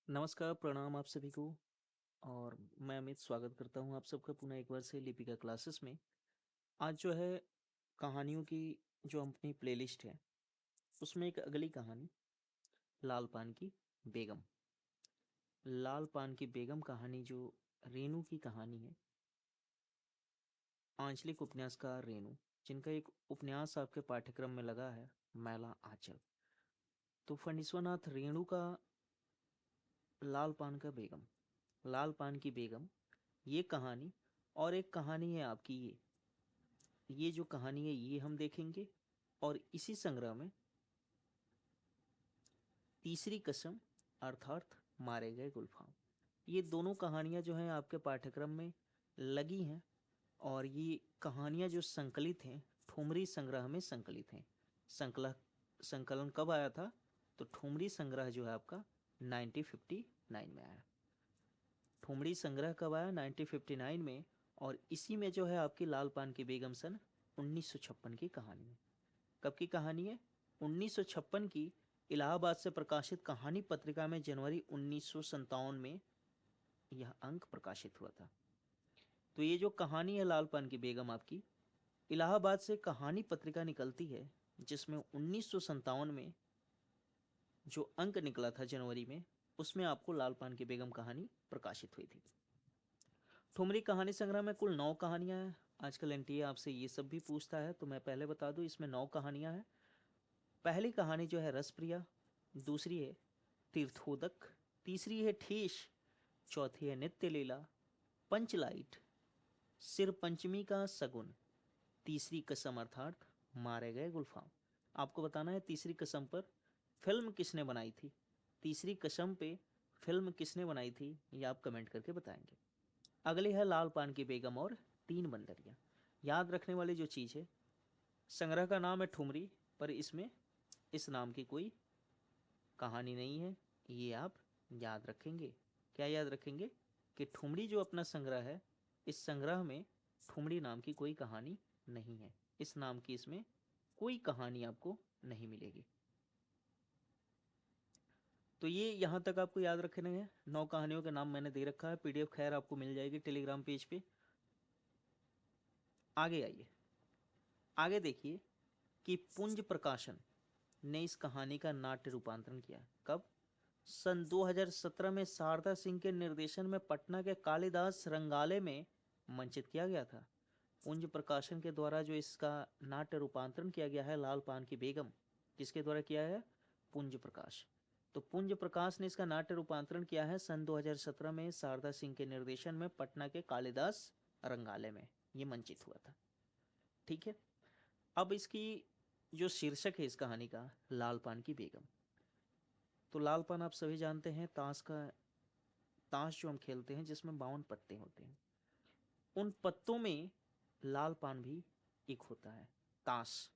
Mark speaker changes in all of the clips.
Speaker 1: नमस्कार, प्रणाम आप सभी को। और मैं अमित स्वागत करता हूँ आप सबका पुनः एक बार से लिपिका क्लासेस में। आज जो है कहानियों की जो अपनी प्लेलिस्ट है उसमें एक अगली कहानी लाल पान की बेगम। लाल पान की बेगम कहानी जो रेणु की कहानी है, आंचलिक उपन्यासकार रेणु, जिनका एक उपन्यास आपके पाठ्यक्रम में लगा है, मैला आंचल। तो फणीश्वरनाथ रेणु का लाल पान का बेगम, लाल पान की बेगम, ये कहानी। और एक कहानी है आपकी ये जो कहानी है ये हम देखेंगे। और इसी संग्रह में तीसरी कसम अर्थात मारे गए गुलफाम, ये दोनों कहानियां जो हैं आपके पाठ्यक्रम में लगी हैं। और ये कहानियां जो संकलित हैं ठुमरी संग्रह में संकलित हैं। संकलन कब आया था? तो ठुमरी संग्रह जो है आपका 1959 में आया। ठुमरी संग्रह कब आया? 1959 में। और इसी में जो है आपकी लाल पान की बेगम सन 1956 की कहानी है। कब की कहानी है? 1956 की। इलाहाबाद से प्रकाशित कहानी पत्रिका में जनवरी 1957 में यह अंक प्रकाशित हुआ था। तो ये जो कहानी है लाल पान की बेगम आपकी, इलाहाबाद से कहानी पत्रिका निकलती है, जिसमें 1957 में जो अंक निकला था जनवरी में, उसमें आपको लाल पान की बेगम कहानी प्रकाशित हुई थी। ठुमरी कहानी संग्रह में कुल 9 कहानियां हैं। आजकल एनटीए आपसे ये सब भी पूछता है, तो मैं पहले बता दूं, इसमें 9 कहानियां हैं। पहली कहानी जो है रसप्रिया, दूसरी है तीर्थोदक, तीसरी है ठेश, चौथी है नित्य लीला, पंचलाइट, सिर पंचमी का सगुन, तीसरी कसम अर्थात मारे गए गुलफाम। आपको बताना है तीसरी कसम पर फिल्म किसने बनाई थी। तीसरी कसम पे फिल्म किसने बनाई थी ये आप कमेंट करके बताएंगे। अगली है लाल पान की बेगम और तीन बंदरियां। याद रखने वाली जो चीज़ है, संग्रह का नाम है ठुमरी, पर इसमें इस नाम की कोई कहानी नहीं है। ये आप याद रखेंगे। क्या याद रखेंगे? कि ठुमरी जो अपना संग्रह है, इस संग्रह में ठुमरी नाम की कोई कहानी नहीं है। इस नाम की इसमें कोई कहानी आपको नहीं मिलेगी। तो ये यहाँ तक आपको याद रखने हैं। 9 कहानियों के नाम मैंने दे रखा है, पीडीएफ खैर आपको मिल जाएगी टेलीग्राम पेज पे। आगे आइए, आगे देखिए कि पुंज प्रकाशन ने इस कहानी का नाट्य रूपांतरण किया। कब? सन 2017 में शारदा सिंह के निर्देशन में पटना के कालिदास रंगालय में मंचित किया गया था। पुंज प्रकाशन के द्वारा जो इसका नाट्य रूपांतरण किया गया है लाल पान की बेगम, किसके द्वारा किया है? पुंज प्रकाश। तो पुंज प्रकाश ने इसका नाट्य रूपांतरण किया है सन 2017 में शारदा सिंह के निर्देशन में पटना के कालिदास रंगालय में ये मंचित हुआ था। ठीक है। अब इसकी जो शीर्षक है इस कहानी का, लाल पान की बेगम। तो लाल पान आप सभी जानते हैं, ताश जो हम खेलते हैं जिसमें 52 पत्ते होते हैं, उन पत्तों में लाल पान भी एक होता है, ताश।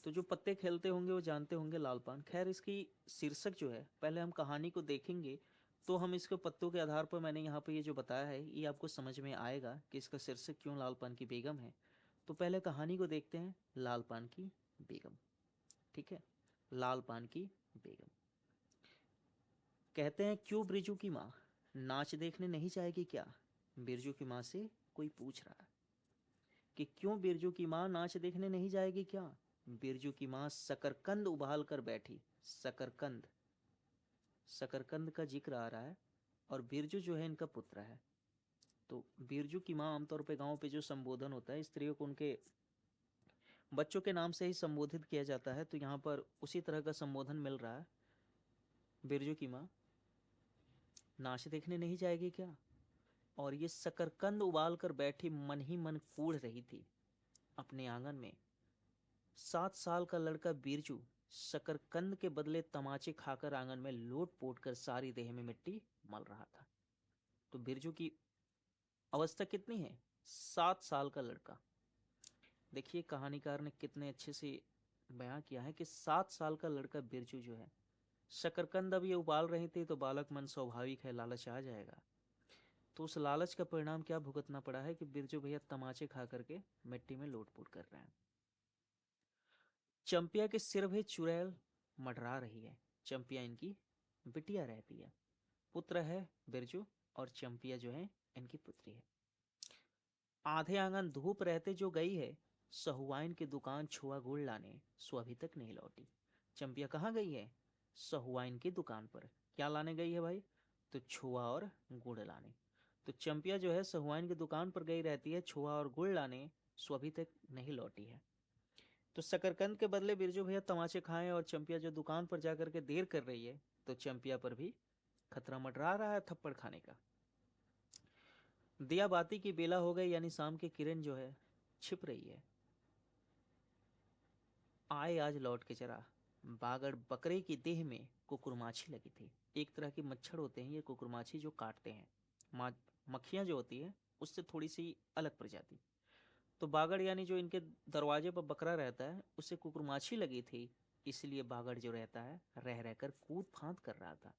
Speaker 1: तो जो पत्ते खेलते होंगे वो जानते होंगे लाल पान। खैर, इसकी शीर्षक जो है, पहले हम कहानी को देखेंगे तो हम इसके पत्तों के आधार पर मैंने यहाँ पे ये जो बताया है ये आपको समझ में आएगा कि इसका शीर्षक क्यों लाल पान की बेगम है। तो पहले कहानी को देखते हैं, लाल पान की बेगम। ठीक है, लाल पान की बेगम। कहते हैं, क्यों बिरजू की माँ नाच देखने नहीं जाएगी क्या? बिरजू की माँ से कोई पूछ रहा है कि क्यों बिरजू की माँ नाच देखने नहीं जाएगी क्या? बिरजू की माँ शकरकंद उबाल कर बैठी। शकरकंद, शकरकंद का जिक्र आ रहा है। और बिरजू जो है इनका पुत्र है। तो बिरजू की माँ, आमतौर पे गांव पे जो संबोधन होता है स्त्रियों को उनके बच्चों के नाम से ही संबोधित किया जाता है, तो यहाँ पर उसी तरह का संबोधन मिल रहा है। बिरजू की माँ नाच देखने नहीं जाएगी क्या? और ये शकरकंद उबाल कर बैठी मन ही मन कूढ़ रही थी अपने आंगन में। 7 साल का लड़का बिरजू शकरकंद के बदले तमाचे खाकर आंगन में लोट पोट कर सारी देह में मिट्टी मल रहा था। तो बिरजू की अवस्था कितनी है? 7 साल का लड़का। देखिए कहानीकार ने कितने अच्छे से बयां किया है कि 7 साल का लड़का बिरजू जो है, शकरकंद अब ये उबाल रही थी, तो बालक मन स्वाभाविक है, लालच आ जाएगा। तो उस लालच का परिणाम क्या भुगतना पड़ा है कि बिरजू भैया तमाचे खा करके मिट्टी में लोटपोट कर रहे हैं। चंपिया के सिर भी चुड़ैल मंडरा रही है। चंपिया इनकी बिटिया रहती है। पुत्र है बिरजू, और चंपिया जो है इनकी पुत्री है। आधे आंगन धूप रहते जो गई है, सहुआइन की दुकान छुआ गुड़ लाने, सो अभी तक नहीं लौटी। चंपिया कहाँ गई है? सहुआइन की दुकान पर। क्या लाने गई है भाई? तो छुआ और गुड़ लाने। तो चंपिया जो है सहुआइन की दुकान पर गई रहती है छुआ और गुड़ लाने, सो अभी तक नहीं लौटी है। तो शकरकंद के बदले बिरजू भैया तमाचे खाएं, और चंपिया जो दुकान पर जाकर के देर कर रही है, तो चंपिया पर भी खतरा मंडरा रहा है थप्पड़ खाने का। दिया बाती की बेला हो गई, यानी शाम की किरण जो है छिप रही है। आए आज लौट के चरा, बागड़ बकरे की देह में कुकुरमाछी लगी थी। एक तरह के मच्छर होते हैं ये कुकुरमाछी, जो काटते हैं। मक्खियां जो होती है उससे थोड़ी सी अलग प्रजाति। तो बागड़ यानी जो इनके दरवाजे पर बकरा रहता है, उससे कुकुरमाछी लगी थी, इसलिए बागड़ जो रहता है रह रहकर कूद फांद कर रहा था।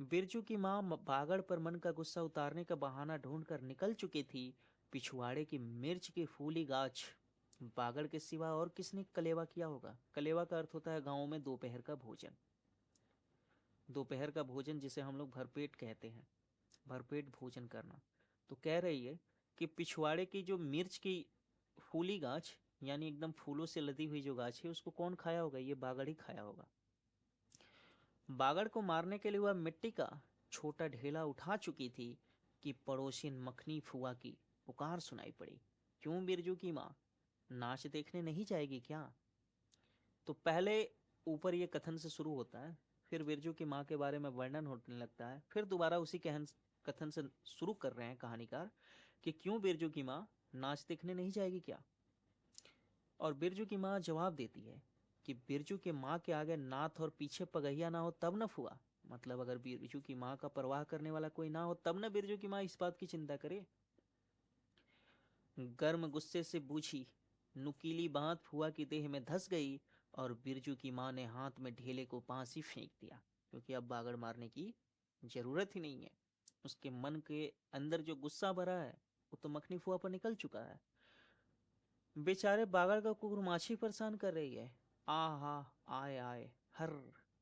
Speaker 1: बिरजू की माँ बागड़ पर मन का गुस्सा उतारने का बहाना ढूंढकर निकल चुकी थी। पिछवाड़े की मिर्च की फूली गाछ बागड़ के सिवा और किसने कलेवा किया होगा? कलेवा का अर्थ होता है गाँव में दोपहर का भोजन। दोपहर का भोजन जिसे हम लोग भरपेट कहते हैं, भरपेट भोजन करना। तो कह रही है कि पिछवाड़े की जो मिर्च की फूली गाछ, यानी एकदम फूलों से लदी हुई जो गाछ है, उसको कौन खाया होगा? ये बागड़ ही खाया होगा। बागड़ को मारने के लिए वह मिट्टी का छोटा ढेला उठा चुकी थी कि पड़ोसिन मखनी फुआ की पुकार सुनाई पड़ी। क्यों बिरजू की माँ, नाच देखने नहीं जाएगी क्या? तो पहले ऊपर ये कथन से शुरू होता है, फिर बिरजू की माँ के बारे में वर्णन होने लगता है, फिर दोबारा उसी कथन से शुरू कर रहे हैं कहानीकार कि क्यों बिरजू की माँ नाच देखने नहीं जाएगी क्या? और बिरजू की माँ जवाब देती है कि बिरजू के माँ के आगे नाथ और पीछे पगहिया ना हो तब न फुआ। मतलब अगर बिरजू की माँ का परवाह करने वाला कोई ना हो तब न बिरजू की माँ इस बात की चिंता करे। गर्म गुस्से से बूझी नुकीली बात फुआ की देह में धस गई, और बिरजू की माँ ने हाथ में ढेले को पास ही फेंक दिया, क्योंकि अब बागड़ मारने की जरूरत ही नहीं है। उसके मन के अंदर जो गुस्सा भरा है वो तो मखनी फुआ पर निकल चुका है। बेचारे बागड़ का कुकुर माछी परेशान कर रही है। आहा, आए आए, हर,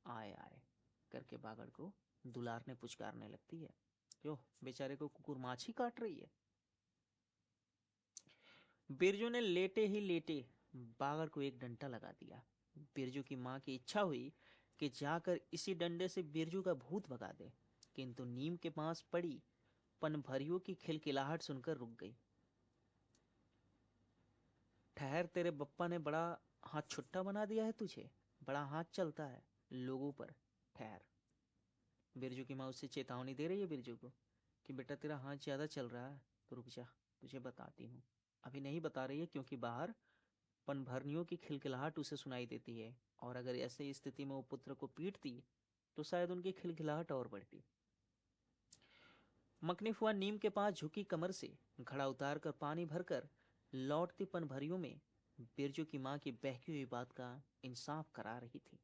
Speaker 1: आए आए करके बागड़ को दुलारने पुचकारने लगती है। जो बेचारे को कुकुर माछी काट रही है। बिरजू ने लेटे ही लेटे बागड़ को एक डंडा लगा दिया। बिरजू की माँ की इच्छा हुई कि जाकर इसी डंडे से बिरजू का भूत भगा दे, किंतु नीम के पास पड़ी पनभरियों की खिलखिलाहट सुनकर रुक गई। ठहर, तेरे बप्पा ने बड़ा हाथ छुट्टा बना दिया है तुझे, बड़ा हाथ चलता है लोगों पर। ठहर। बिरजू की माँ उससे चेतावनी दे रही है बिरजू को कि बेटा तेरा हाथ ज्यादा चल रहा है, तो रुक जा, तुझे बताती हूँ। अभी नहीं बता रही है क्योंकि बाहर पनभरनियों की खिलखिलाहट उसे सुनाई देती है, और अगर ऐसे स्थिति में वो पुत्र को पीटती तो शायद उनकी खिलखिलाहट और बढ़ती। मखनी फुआ नीम के पास झुकी कमर से घड़ा उतार कर पानी भरकर लौटती पनभरियों में बिरजू की माँ की बहकी हुई बात का इंसाफ करा रही थी।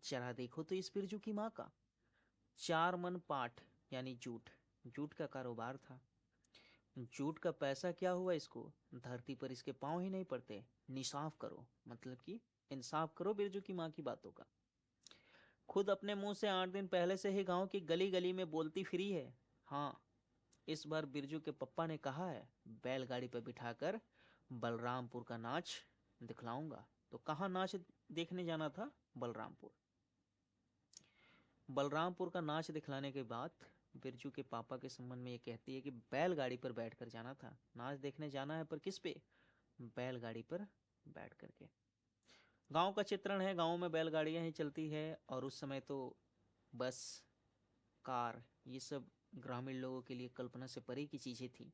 Speaker 1: जरा देखो तो इस बिरजू की माँ का 4 मन पाठ, यानी जूठ, जूठ का कारोबार था। जूठ का पैसा क्या हुआ इसको? धरती पर इसके पांव ही नहीं पड़ते। निसाफ करो, मतलब कि इंसाफ करो बिरजू की माँ की बातों का। खुद अपने मुंह से 8 दिन पहले से ही गांव की गली गली में बोलती फिरी है। हाँ, इस बार बिरजू के पप्पा ने कहा है बैलगाड़ी पर बिठाकर बलरामपुर का नाच दिखलाऊंगा। तो कहाँ नाच देखने जाना था? बलरामपुर। बलरामपुर का नाच दिखलाने के बाद बिरजू के पापा के संबंध में ये कहती है कि बैलगाड़ी पर बैठकर जाना था। नाच देखने जाना है पर किस पे? बैलगाड़ी पर बैठ करके। गांव का चित्रण है, गांव में बैलगाड़ियां ही चलती है, और उस समय तो बस, कार, ये सब ग्रामीण लोगों के लिए कल्पना से परे की चीजें थी।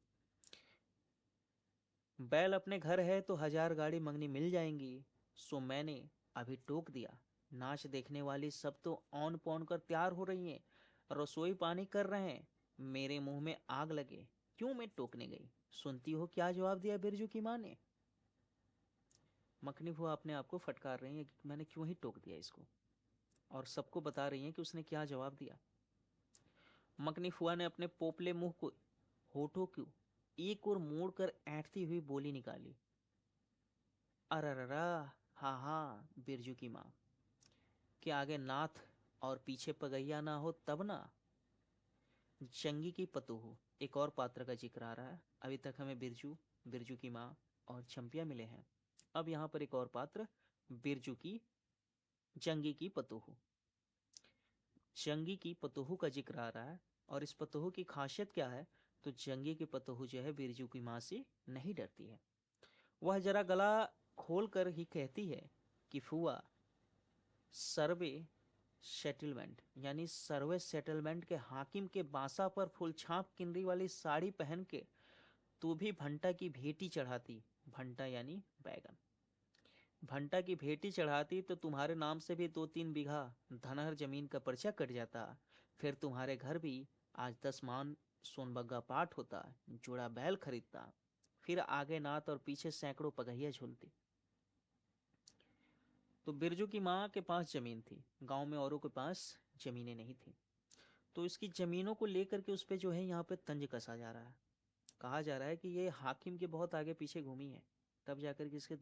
Speaker 1: बैल अपने घर है तो 1000 गाड़ी मंगनी मिल जाएंगी, सो मैंने अभी टोक दिया। नाच देखने वाली सब तो औन पौन कर तैयार हो रही हैं, रसोई पानी कर रहे हैं, मेरे मुंह में आग लगे, क्यों मैं टोकने गई? सुनती हो क्या जवाब दिया बिरजू की माँ ने? मखनी फुआ अपने आप को फटकार रही है कि मैंने क्यों ही टोक दिया इसको, और सबको बता रही है कि उसने क्या जवाब दिया। मखनी फुआ ने अपने पोपले मुंह को, होठों को एक और मोड़ कर ऐंठती हुई बोली निकाली। अरररा, हाँ हाँ बिरजू की माँ के आगे नाथ और पीछे पगैया ना हो तब ना। जंगी की पतोहू, एक और पात्र का जिक्र आ रहा है। अभी तक हमें बिरजू, बिरजू की माँ और चंपिया मिले हैं। अब यहाँ पर एक और पात्र, बिरजू की, जंगी की पतोहू। जंगी की पतोहू का जिक्र आ रहा है और इस पतोहू की खासियत क्या है? तो जंगी की पतोहू जो है बिरजू की माँ से नहीं डरती है। वह जरा गला खोल कर ही कहती है कि फुआ, सर्वे सेटलमेंट यानी सर्वे सेटलमेंट के हाकिम के बासा पर फुलछाप किनरी वाली साड़ी पहन के तू भी भंटा की भेटी चढ़ाती। भंटा यानी बैगन। भंटा की भेटी चढ़ाती तो तुम्हारे नाम से भी 2-3 बीघा धनहर जमीन का पर्चा कट जाता। फिर तुम्हारे घर भी आज 10 मान सोनबग्गा पाठ होता, जोड़ा बैल खरीदता, फिर आगे नात और पीछे सैकड़ों पगहिया झूलती। तो बिरजू की माँ के पास जमीन थी, गांव में औरों के पास जमीनें नहीं थी। तो इसकी जमीनों को लेकर के उस पर जो है यहाँ पे तंज कसा जा रहा है। कहा जा रहा है कि ये हाकिम के बहुत आगे पीछे घूमी है, तब जाकर के इसके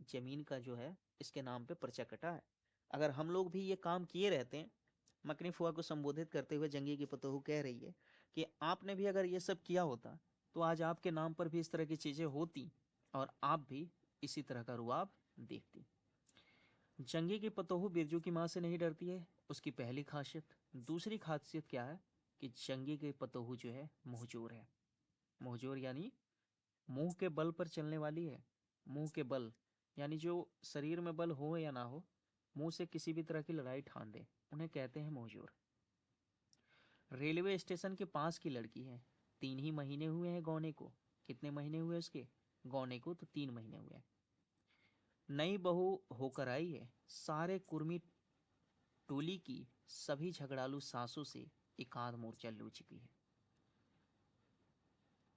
Speaker 1: जमीन का जो है इसके नाम पे पर्चा कटा है। अगर हम लोग भी ये काम किए रहते हैं, मकनी फुआ को संबोधित करते हुए जंगी की पतोहू कह रही है कि आपने भी अगर ये सब किया होता तो आज आपके नाम पर भी इस तरह की चीजें होती और आप भी इसी तरह का रुआब देखती। जंगी की पतोहू बिरजू की माँ से नहीं डरती है, उसकी पहली खासियत। दूसरी खासियत क्या है कि जंगी की पतोहू जो है मुंहजोर है। मुंहजोर यानी मुंह के बल पर चलने वाली है। मुंह के बल यानी जो शरीर में बल हो या ना हो, मुंह से किसी भी तरह की लड़ाई ठान दे, उन्हें कहते हैं मुंहजोर। रेलवे स्टेशन के पास की लड़की है, 3 ही महीने हुए हैं गौने को। कितने महीने हुए उसके गौने को? तो 3 महीने हुए। नई बहू होकर आई है, सारे कुर्मी टोली की सभी झगड़ालू सासों से एकाध मोर्चा लू चुकी है।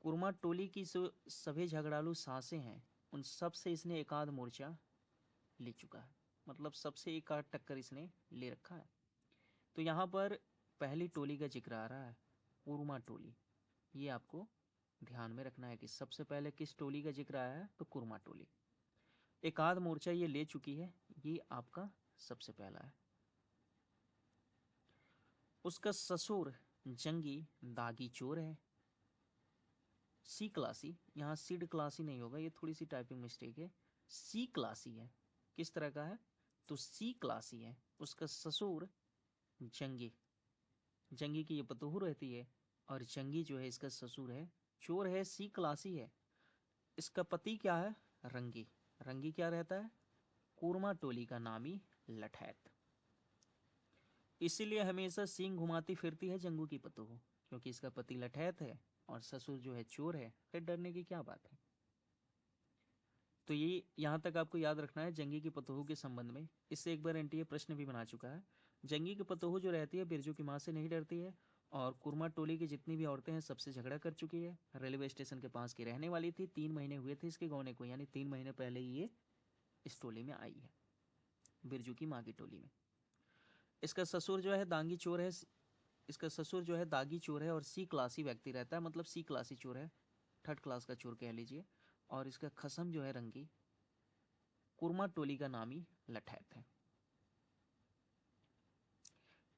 Speaker 1: कुर्मा टोली की जो सभी झगड़ालू सासें हैं, उन सब से इसने एकाध मोर्चा ले चुका है, मतलब सबसे एकाध टक्कर इसने ले रखा है। तो यहाँ पर पहली टोली का जिक्र आ रहा है, कुर्मा टोली। ये आपको ध्यान में रखना है कि सबसे पहले किस टोली का जिक्र आया है, तो कुर्मा टोली। एकाध मोर्चा ये ले चुकी है, ये आपका सबसे पहला है। उसका ससुर जंगी दागी चोर है। सी क्लासी, यहाँ सीड क्लासी नहीं होगा, ये थोड़ी सी टाइपिंग मिस्टेक है। सी क्लासी है। किस तरह का है? तो सी क्लासी है। उसका ससुर जंगी, जंगी की ये पतोहू रहती है और जंगी जो है इसका ससुर है, चोर है, सी क्लासी है। इसका पति क्या है? रंगी। रंगी क्या रहता है? कूर्मा टोली का नामी लठैत। इसीलिए हमेशा सींग घुमाती फिरती है जंगू की पतोहू, क्योंकि इसका पति लठैत है और ससुर जो है चोर है, फिर डरने की क्या बात है। तो ये यहाँ तक आपको याद रखना है जंगी की पतोहू के संबंध में। इससे एक बार एनटीए प्रश्न भी बना चुका है। जंगी की पतोहू जो रहती है बिरजू की माँ से नहीं डरती है और कुर्मा टोली की जितनी भी औरतें हैं सबसे झगड़ा कर चुकी है। रेलवे स्टेशन के पास की रहने वाली थी, 3 महीने हुए थे इसके गौने को, यानी 3 महीने पहले ही ये इस टोली में आई है, बिरजू की माँ की टोली में। इसका ससुर जो है दांगी चोर है। इसका ससुर जो है दागी चोर है और सी क्लासी व्यक्ति रहता है, मतलब सी क्लासी चोर है, थर्ड क्लास का चोर कह लीजिए। और इसका खसम जो है रंगी, कुर्मा टोली का नामी लठैत है।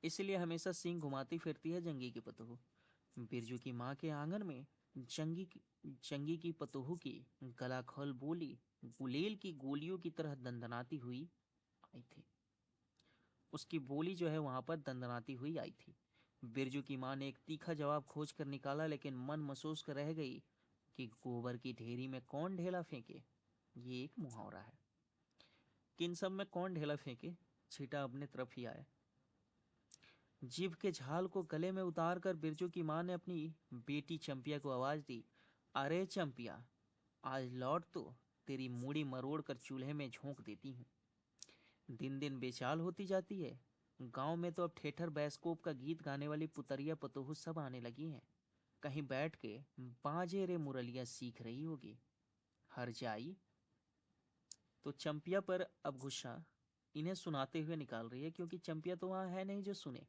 Speaker 1: इसलिए हमेशा सींग घुमाती फिरती है जंगी की पतोहू। बिरजू की माँ के आंगन में जंगी की पतोहू की गला खोल बोली गुलेल की गोलियों की तरह दंदनाती हुई आई थी। उसकी बोली जो है वहां पर दंदनाती हुई आई थी। बिरजू की माँ ने एक तीखा जवाब खोज कर निकाला, लेकिन मन महसूस कर रह गई कि गोबर की ढेरी में कौन ढेला फेंके। ये एक मुहावरा है। किन सब में कौन ढेला फेंके, छीटा अपने तरफ ही आए। जीभ के झाल को गले में उतार कर बिरजू की माँ ने अपनी बेटी चंपिया को आवाज दी, अरे चंपिया, आज लौट तो तेरी मूड़ी मरोड़ कर चूल्हे में झोंक देती हूँ। दिन दिन बेचाल होती जाती है। गांव में तो अब ठेठर बैस्कोप का गीत गाने वाली पुतरिया पतोहू सब आने लगी हैं। कहीं बैठ के बाजे रे मुरलिया सीख रही होगी। हर जाई। तो चंपिया पर अब गुस्सा इन्हें सुनाते हुए निकाल रही है, क्योंकि चंपिया तो वहां है नहीं जो सुने।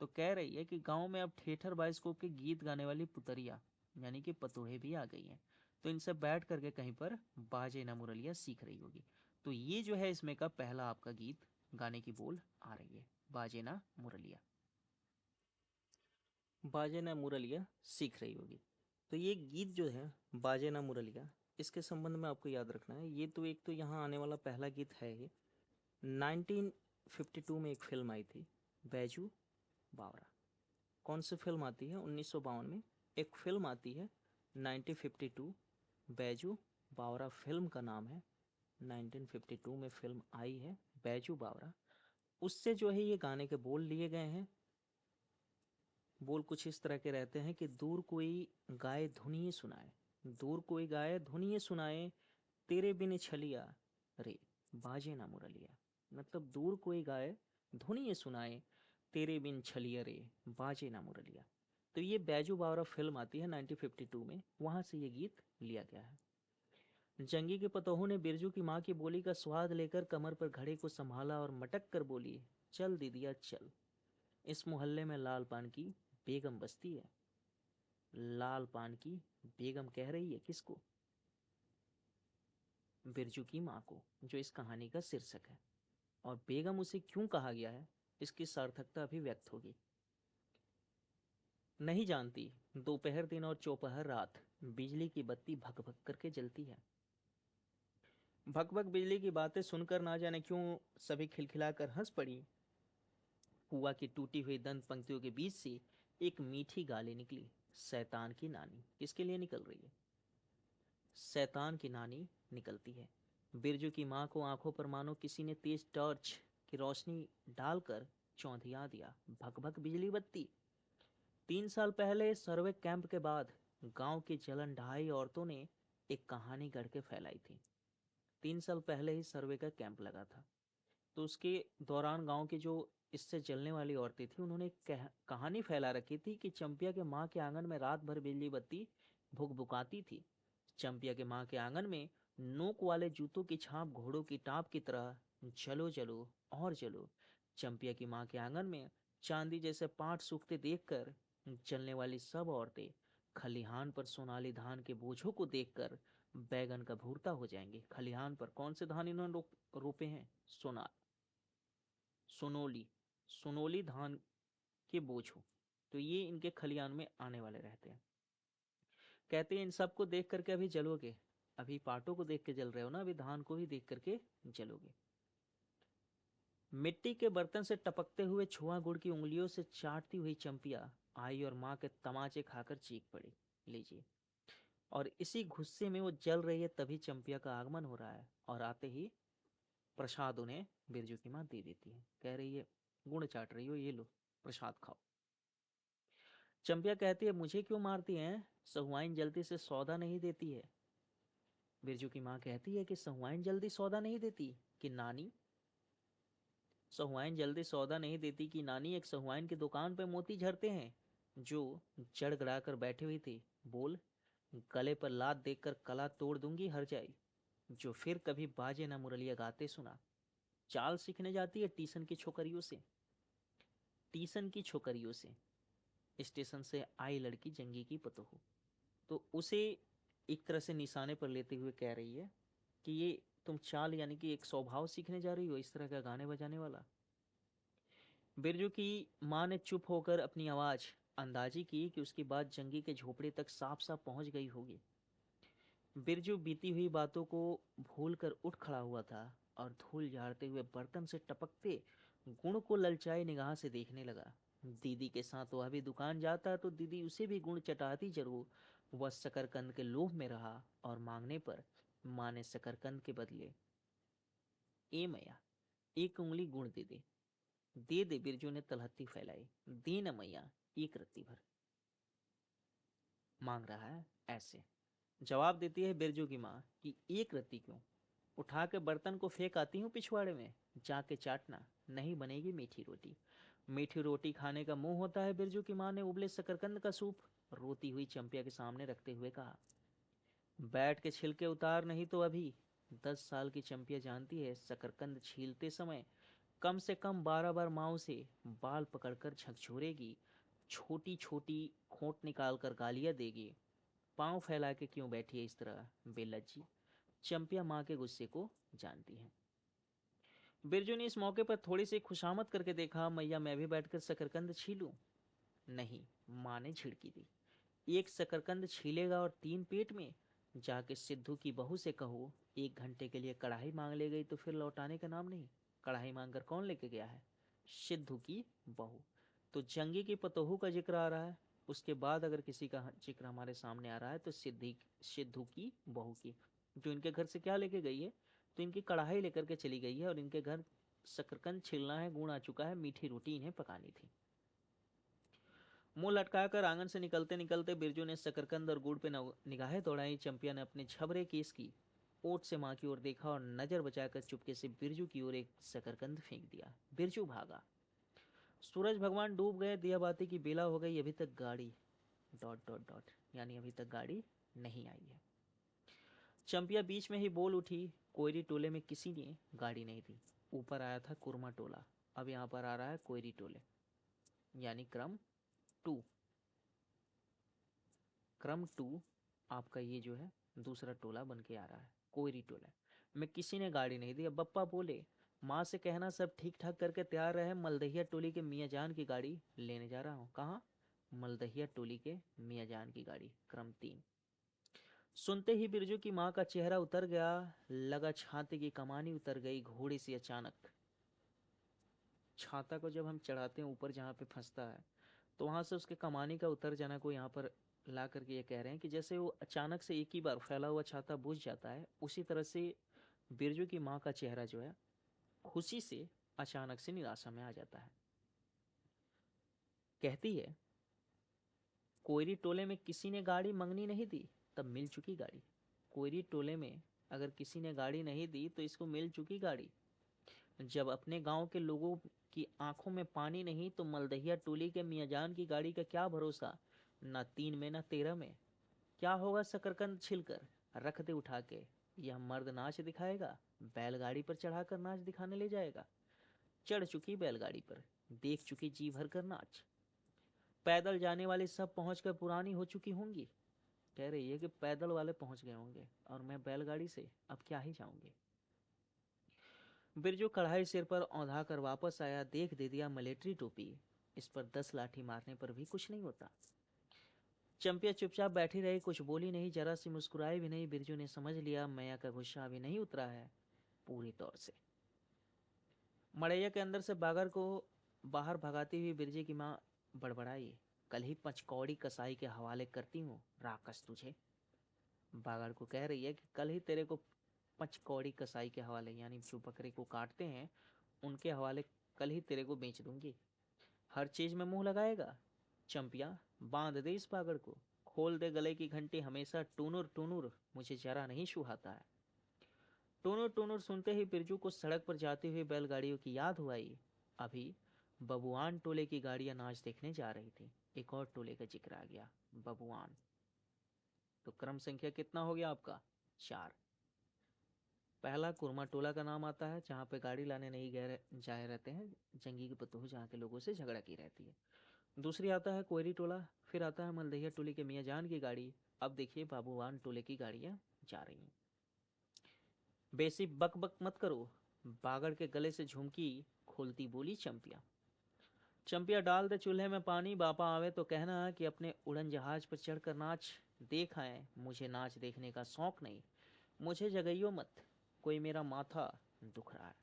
Speaker 1: तो कह रही है कि गांव में अब ठेठर बाइस्कोप के गीत गाने वाली पुतरिया यानी कि पतोहे भी आ गई हैं। तो इनसे बैठ करके कहीं पर बाजे ना मुरलिया सीख रही होगी। तो ये जो है इसमें का पहला आपका गीत गाने की बोल आ रही है। बाजे ना मुरलिया।
Speaker 2: बाजे ना मुरलिया सीख रही होगी। तो ये गीत जो है बाजे ना मुरलिया, इसके संबंध में आपको याद रखना है, ये तो एक तो यहाँ आने वाला पहला गीत है ये। 1952 में एक फिल्म आई थी, बैजू बावरा। कौन सी फिल्म आती है 1952 में? एक फिल्म आती है 1952, बैजू बावरा फिल्म का नाम है। 1952 में फिल्म आई है बैजू बावरा। उससे जो है ये गाने के बोल लिए गए हैं। बोल कुछ इस तरह के रहते हैं कि दूर कोई गाए धुनिए सुनाए, दूर कोई गाए धुनिए सुनाए, तेरे बिन छलिया रे बाजे ना मुरलिया। मतलब दूर कोई गाए धुनिए सुनाए, तेरे बिन छलिया रे बाजे ना मुरलिया। तो ये बैजू बावरा फिल्म आती है 1952 में, वहां से ये गीत लिया गया है। जंगी के पतोहू ने बिरजू की माँ की बोली का स्वाद लेकर कमर पर घड़े को संभाला और मटक कर बोली, चल दीदिया चल, इस मोहल्ले में लाल पान की बेगम बसती है। लाल पान की बेगम कह रही है किसको? बिरजू की माँ को, जो इस कहानी का शीर्षक है। और बेगम उसे क्यों कहा गया है, इसकी सार्थकता अभी व्यक्त होगी। नहीं जानती, दोपहर दिन और चौपहर रात बिजली की बत्ती भक भक करके जलती है। भक भक बिजली की बातें सुनकर ना जाने क्यों सभी खिलखिलाकर हंस पड़ी। हुआ कि टूटी हुई दंत पंक्तियों के बीच से एक मीठी गाली निकली। शैतान की नानी। किसके लिए निकल रही है? शैतान की नानी निकलती है। बिरजू की माँ को आंखों पर मानो किसी ने तेज टॉर्च की रोशनी डालकर चौंधिया दिया। भक भक बिजली बत्ती। 3 साल पहले सर्वे कैंप के बाद गांव की जलन ढाई औरतों ने एक कहानी गढ़ के फैलाई थी। 3 साल पहले ही सर्वे का कैंप लगा था, तो उसके दौरान गांव की जो इससे जलने वाली औरतें थी, उन्होंने एक कहानी फैला रखी थी कि चंपिया के माँ के आंगन में रात भर बिजली बत्ती भुकभुकाती थी। चंपिया के माँ के आंगन में नोक वाले जूतों की छाप घोड़ों की टाप की तरह जलो जलो और जलो। चंपिया की माँ के आंगन में चांदी जैसे पाट सूखते देखकर जलने वाली सब औरतें खलिहान पर सोनाली धान के बोझों को देखकर बैगन का भूरता हो जाएंगे। खलिहान पर कौन से धान इन्होंने रोपे हैं? सोना सोनोली सोनोली धान के बोझ हो, तो ये इनके खलियान में आने वाले रहते हैं। कहते हैं इन सबको देख करके अभी जलोगे, अभी पाटों को देख के जल रहे हो ना, अभी धान को ही देख करके जलोगे। मिट्टी के बर्तन से टपकते हुए छुआ गुड़ की उंगलियों से चाटती हुई चंपिया आई और माँ के तमाचे खाकर चीख पड़ी, लीजिए। और इसी गुस्से में वो जल रही है, तभी चंपिया का आगमन हो रहा है और आते ही प्रसाद उन्हें बिरजू की माँ दे देती है। कह रही है गुड़ चाट रही हो, ये लो प्रसाद खाओ। चंपिया कहती है मुझे क्यों मारती हैं, सहुआइन जल्दी से सौदा नहीं देती है। बिरजू की माँ कहती है कि सहुआइन जल्दी सौदा नहीं देती कि नानी? सहुआइन जल्दी सौदा नहीं देती कि नानी एक सहुआइन की दुकान पे मोती झरते हैं जो जड़ गड़ा कर बैठी हुई थी। बोल, गले पर लात देखकर कला तोड़ दूंगी हर जाई, जो फिर कभी बाजे ना मुरलिया गाते सुना। चाल सीखने जाती है टीसन की छोकरियों से। टीसन की छोकरियों से स्टेशन से आई लड़की जंगी की पतोहू, तो उसे एक तरह से निशाने पर लेते हुए कह रही है कि ये तुम चाल यानी कि एक स्वभाव सीखने जा रही हो, इस तरह का गाने बजाने वाला। बिरजू की माँ ने चुप होकर अपनी आवाज अंदाजी की कि उसकी बात जंगी के झोपड़े तक साफ साफ पहुंच गई होगी। बिरजू बीती हुई बातों को भूलकर उठ खड़ा हुआ था और धूल झाड़ते हुए बर्तन से टपकते गुण को ललचाई निगाह से देखने लगा। दीदी के साथ वह भी दुकान जाता तो दीदी उसे भी गुण चटाती जरूर। वह शकरकंद के लोभ में रहा और मांगने पर माँ ने शकरकंद के बदले ए मैया एक उंगली गुण दे दे। दे दे, बिरजू ने तलहत्ती फैलाई। दे न मैया एक रत्ती भर। मांग रहा है ऐसे। जवाब देती है बिरजू की माँ कि एक रत्ती क्यों, उठा के बर्तन को फेंक आती हूँ पिछवाड़े में, जाके चाटना, नहीं बनेगी मीठी रोटी। मीठी रोटी खाने का मुंह होता है बिरजू की माँ ने उबले शकरकंद का सूप रोती हुई चंपिया के सामने रखते हुए कहा। बैठ के छिलके उतार, नहीं तो अभी। 10 साल की चंपिया जानती है शकरकंद छीलते समय कम से कम 12 बार माँ से बाल पकड़कर झकझोरेगी, छोटी छोटी खोट निकाल कर गालियां देगी। पांव फैला के क्यों बैठी है इस तरह बेलज्जी? चंपिया माँ के गुस्से को जानती है। बिरजू ने इस मौके पर थोड़ी सी खुशामद करके देखा, मैया मैं भी बैठकर शकरकंद छीलूं? नहीं, माँ ने झिड़की दी। एक शकरकंद छीलेगा और 3 पेट में? जाके सिद्धू की बहू से कहो 1 घंटे के लिए कढ़ाई मांग ले गई तो फिर लौटाने का नाम नहीं। कढ़ाई मांग कर कौन लेके गया है? सिद्धू की बहू। तो जंगी की पतोहू का जिक्र आ रहा है, उसके बाद अगर किसी का जिक्र हमारे सामने आ रहा है तो सिद्धू की बहू की, जो इनके घर से क्या लेके गई है? तो इनकी कढ़ाई लेकर के चली गई है और इनके घर शकरकंद छिलना है, गुण आ चुका है, मीठी रोटी इन्हें पकानी थी। मुंह लटकाकर आंगन से निकलते निकलते बिरजू ने शकरकंद और गुड़ पे निगाहें दौड़ाई। चंपिया ने अपने छबरे केस की ओट से माँ की ओर देखा और नजर बचाकर चुपके से बिरजू की ओर एक शकरकंद फेंक दिया। बिरजू भागा। सूरज भगवान डूब गए, दिया बाती की बेला हो गई, अभी तक गाड़ी डॉट डॉट डॉट यानी अभी तक गाड़ी नहीं आई है। चंपिया बीच में ही बोल उठी, कोयरी टोले में किसी ने गाड़ी नहीं दी। ऊपर आया था कुरमा टोला, अब यहाँ पर आ रहा है कोयरी टोले, यानी क्रम 2 आपका ये जो है दूसरा टोला बन के आ रहा है, कोयरी टोला में किसी ने गाड़ी नहीं दी। अब बप्पा बोले, माँ से कहना सब ठीक ठाक करके तैयार रहे, मलदहिया टोली के मियाँ जान की गाड़ी लेने जा रहा हूँ। कहाँ? मलदहिया टोली के मियाँ जान की गाड़ी, क्रम 3। सुनते ही बिरजू की माँ का चेहरा उतर गया, लगा छाते की कमानी उतर गई घोड़े से अचानक। छाता को जब हम चढ़ाते हैं ऊपर जहाँ पे फंसता है, तो वहां से उसके कमानी का उतर जाना को यहाँ पर ला करके ये कह रहे हैं कि जैसे वो अचानक से एक ही बार फैला हुआ छाता बुझ जाता है, उसी तरह से बिरजू की माँ का चेहरा जो है खुशी से अचानक से निराशा में आ जाता है। कहती है, कोयरी टोले में किसी ने गाड़ी मंगनी नहीं दी, तब मिल चुकी गाड़ी। कोयरी टोले में अगर किसी ने गाड़ी नहीं दी तो इसको मिल चुकी गाड़ी। जब अपने गांव के लोगों की आंखों में पानी नहीं तो मलदहिया टोली के मियाँजान की गाड़ी का क्या भरोसा, न 3 में न 13 में। क्या होगा शकरकंद छिलकर, रख दे उठा के। यह मर्द नाच दिखाएगा, बैलगाड़ी पर चढ़ाकर नाच दिखाने ले जाएगा। चढ़ चुकी बैलगाड़ी पर, देख चुकी जी भर कर नाच। पैदल जाने वाले सब पहुंचकर पुरानी हो चुकी होंगी। कह रही है कि पैदल वाले पहुंच गए होंगे और मैं बैलगाड़ी से अब क्या ही जाऊंगी। बिरजू कढ़ाई सिर पर औंधा कर वापस आया, देख दे दिया मलेट्री टोपी, इस पर 10 लाठी मारने पर भी कुछ नहीं होता। चंपिया चुपचाप बैठी रही, कुछ बोली नहीं, जरा सी मुस्कुराई भी नहीं। बिरजू ने समझ लिया मैया का गुस्सा अभी नहीं उतरा है पूरी तौर से। मड़ैया के अंदर से बागर को बाहर भगाती हुई बिरजी की माँ बड़बड़ाई, कल ही पचकौड़ी कसाई के हवाले करती हूँ राकस तुझे। बागर को कह रही है कि कल ही तेरे को पचकौड़ी कसाई के हवाले, यानी जो बकरे को काटते हैं उनके हवाले कल ही तेरे को बेच दूंगी। हर चीज में मुंह लगाएगा। चंपिया बांध दे इस पागड़ को, खोल दे गले की घंटी, हमेशा टूनुर टूनुर मुझे जरा नहीं सुहाता है। टूनुर टूनुर सुनते ही बिरजू को सड़क पर जाती हुई बैलगाड़ियों की याद हुआ आई। अभी बबुआन टोले की गाड़ियां नाच देखने जा रही थी। एक और टोले का जिक्र आ गया, बबुआन। तो क्रम संख्या कितना हो गया आपका? 4। पहला कुरमा टोला का नाम आता है, जहाँ पे गाड़ी लाने नहीं गए जाए रहते हैं जंगी के पतोह, जहाँ के लोगों से झगड़ा की रहती है। दूसरी आता है कोयरी टोला, फिर आता है मलदहिया टोली के मियाँ जान की गाड़ी। अब देखिए बाबूवान टोले की गाड़ियाँ जा रही हैं। बेसी बक बक मत करो, बागड़ के गले से झुमकी खोलती बोली चंपिया। चंपिया डाल दे चूल्हे में पानी, बापा आवे तो कहना कि अपने उड़न जहाज पर चढ़कर नाच देख आए। मुझे नाच देखने का शौक नहीं, मुझे जगइयो मत, कोई मेरा माथा दुख रहा है।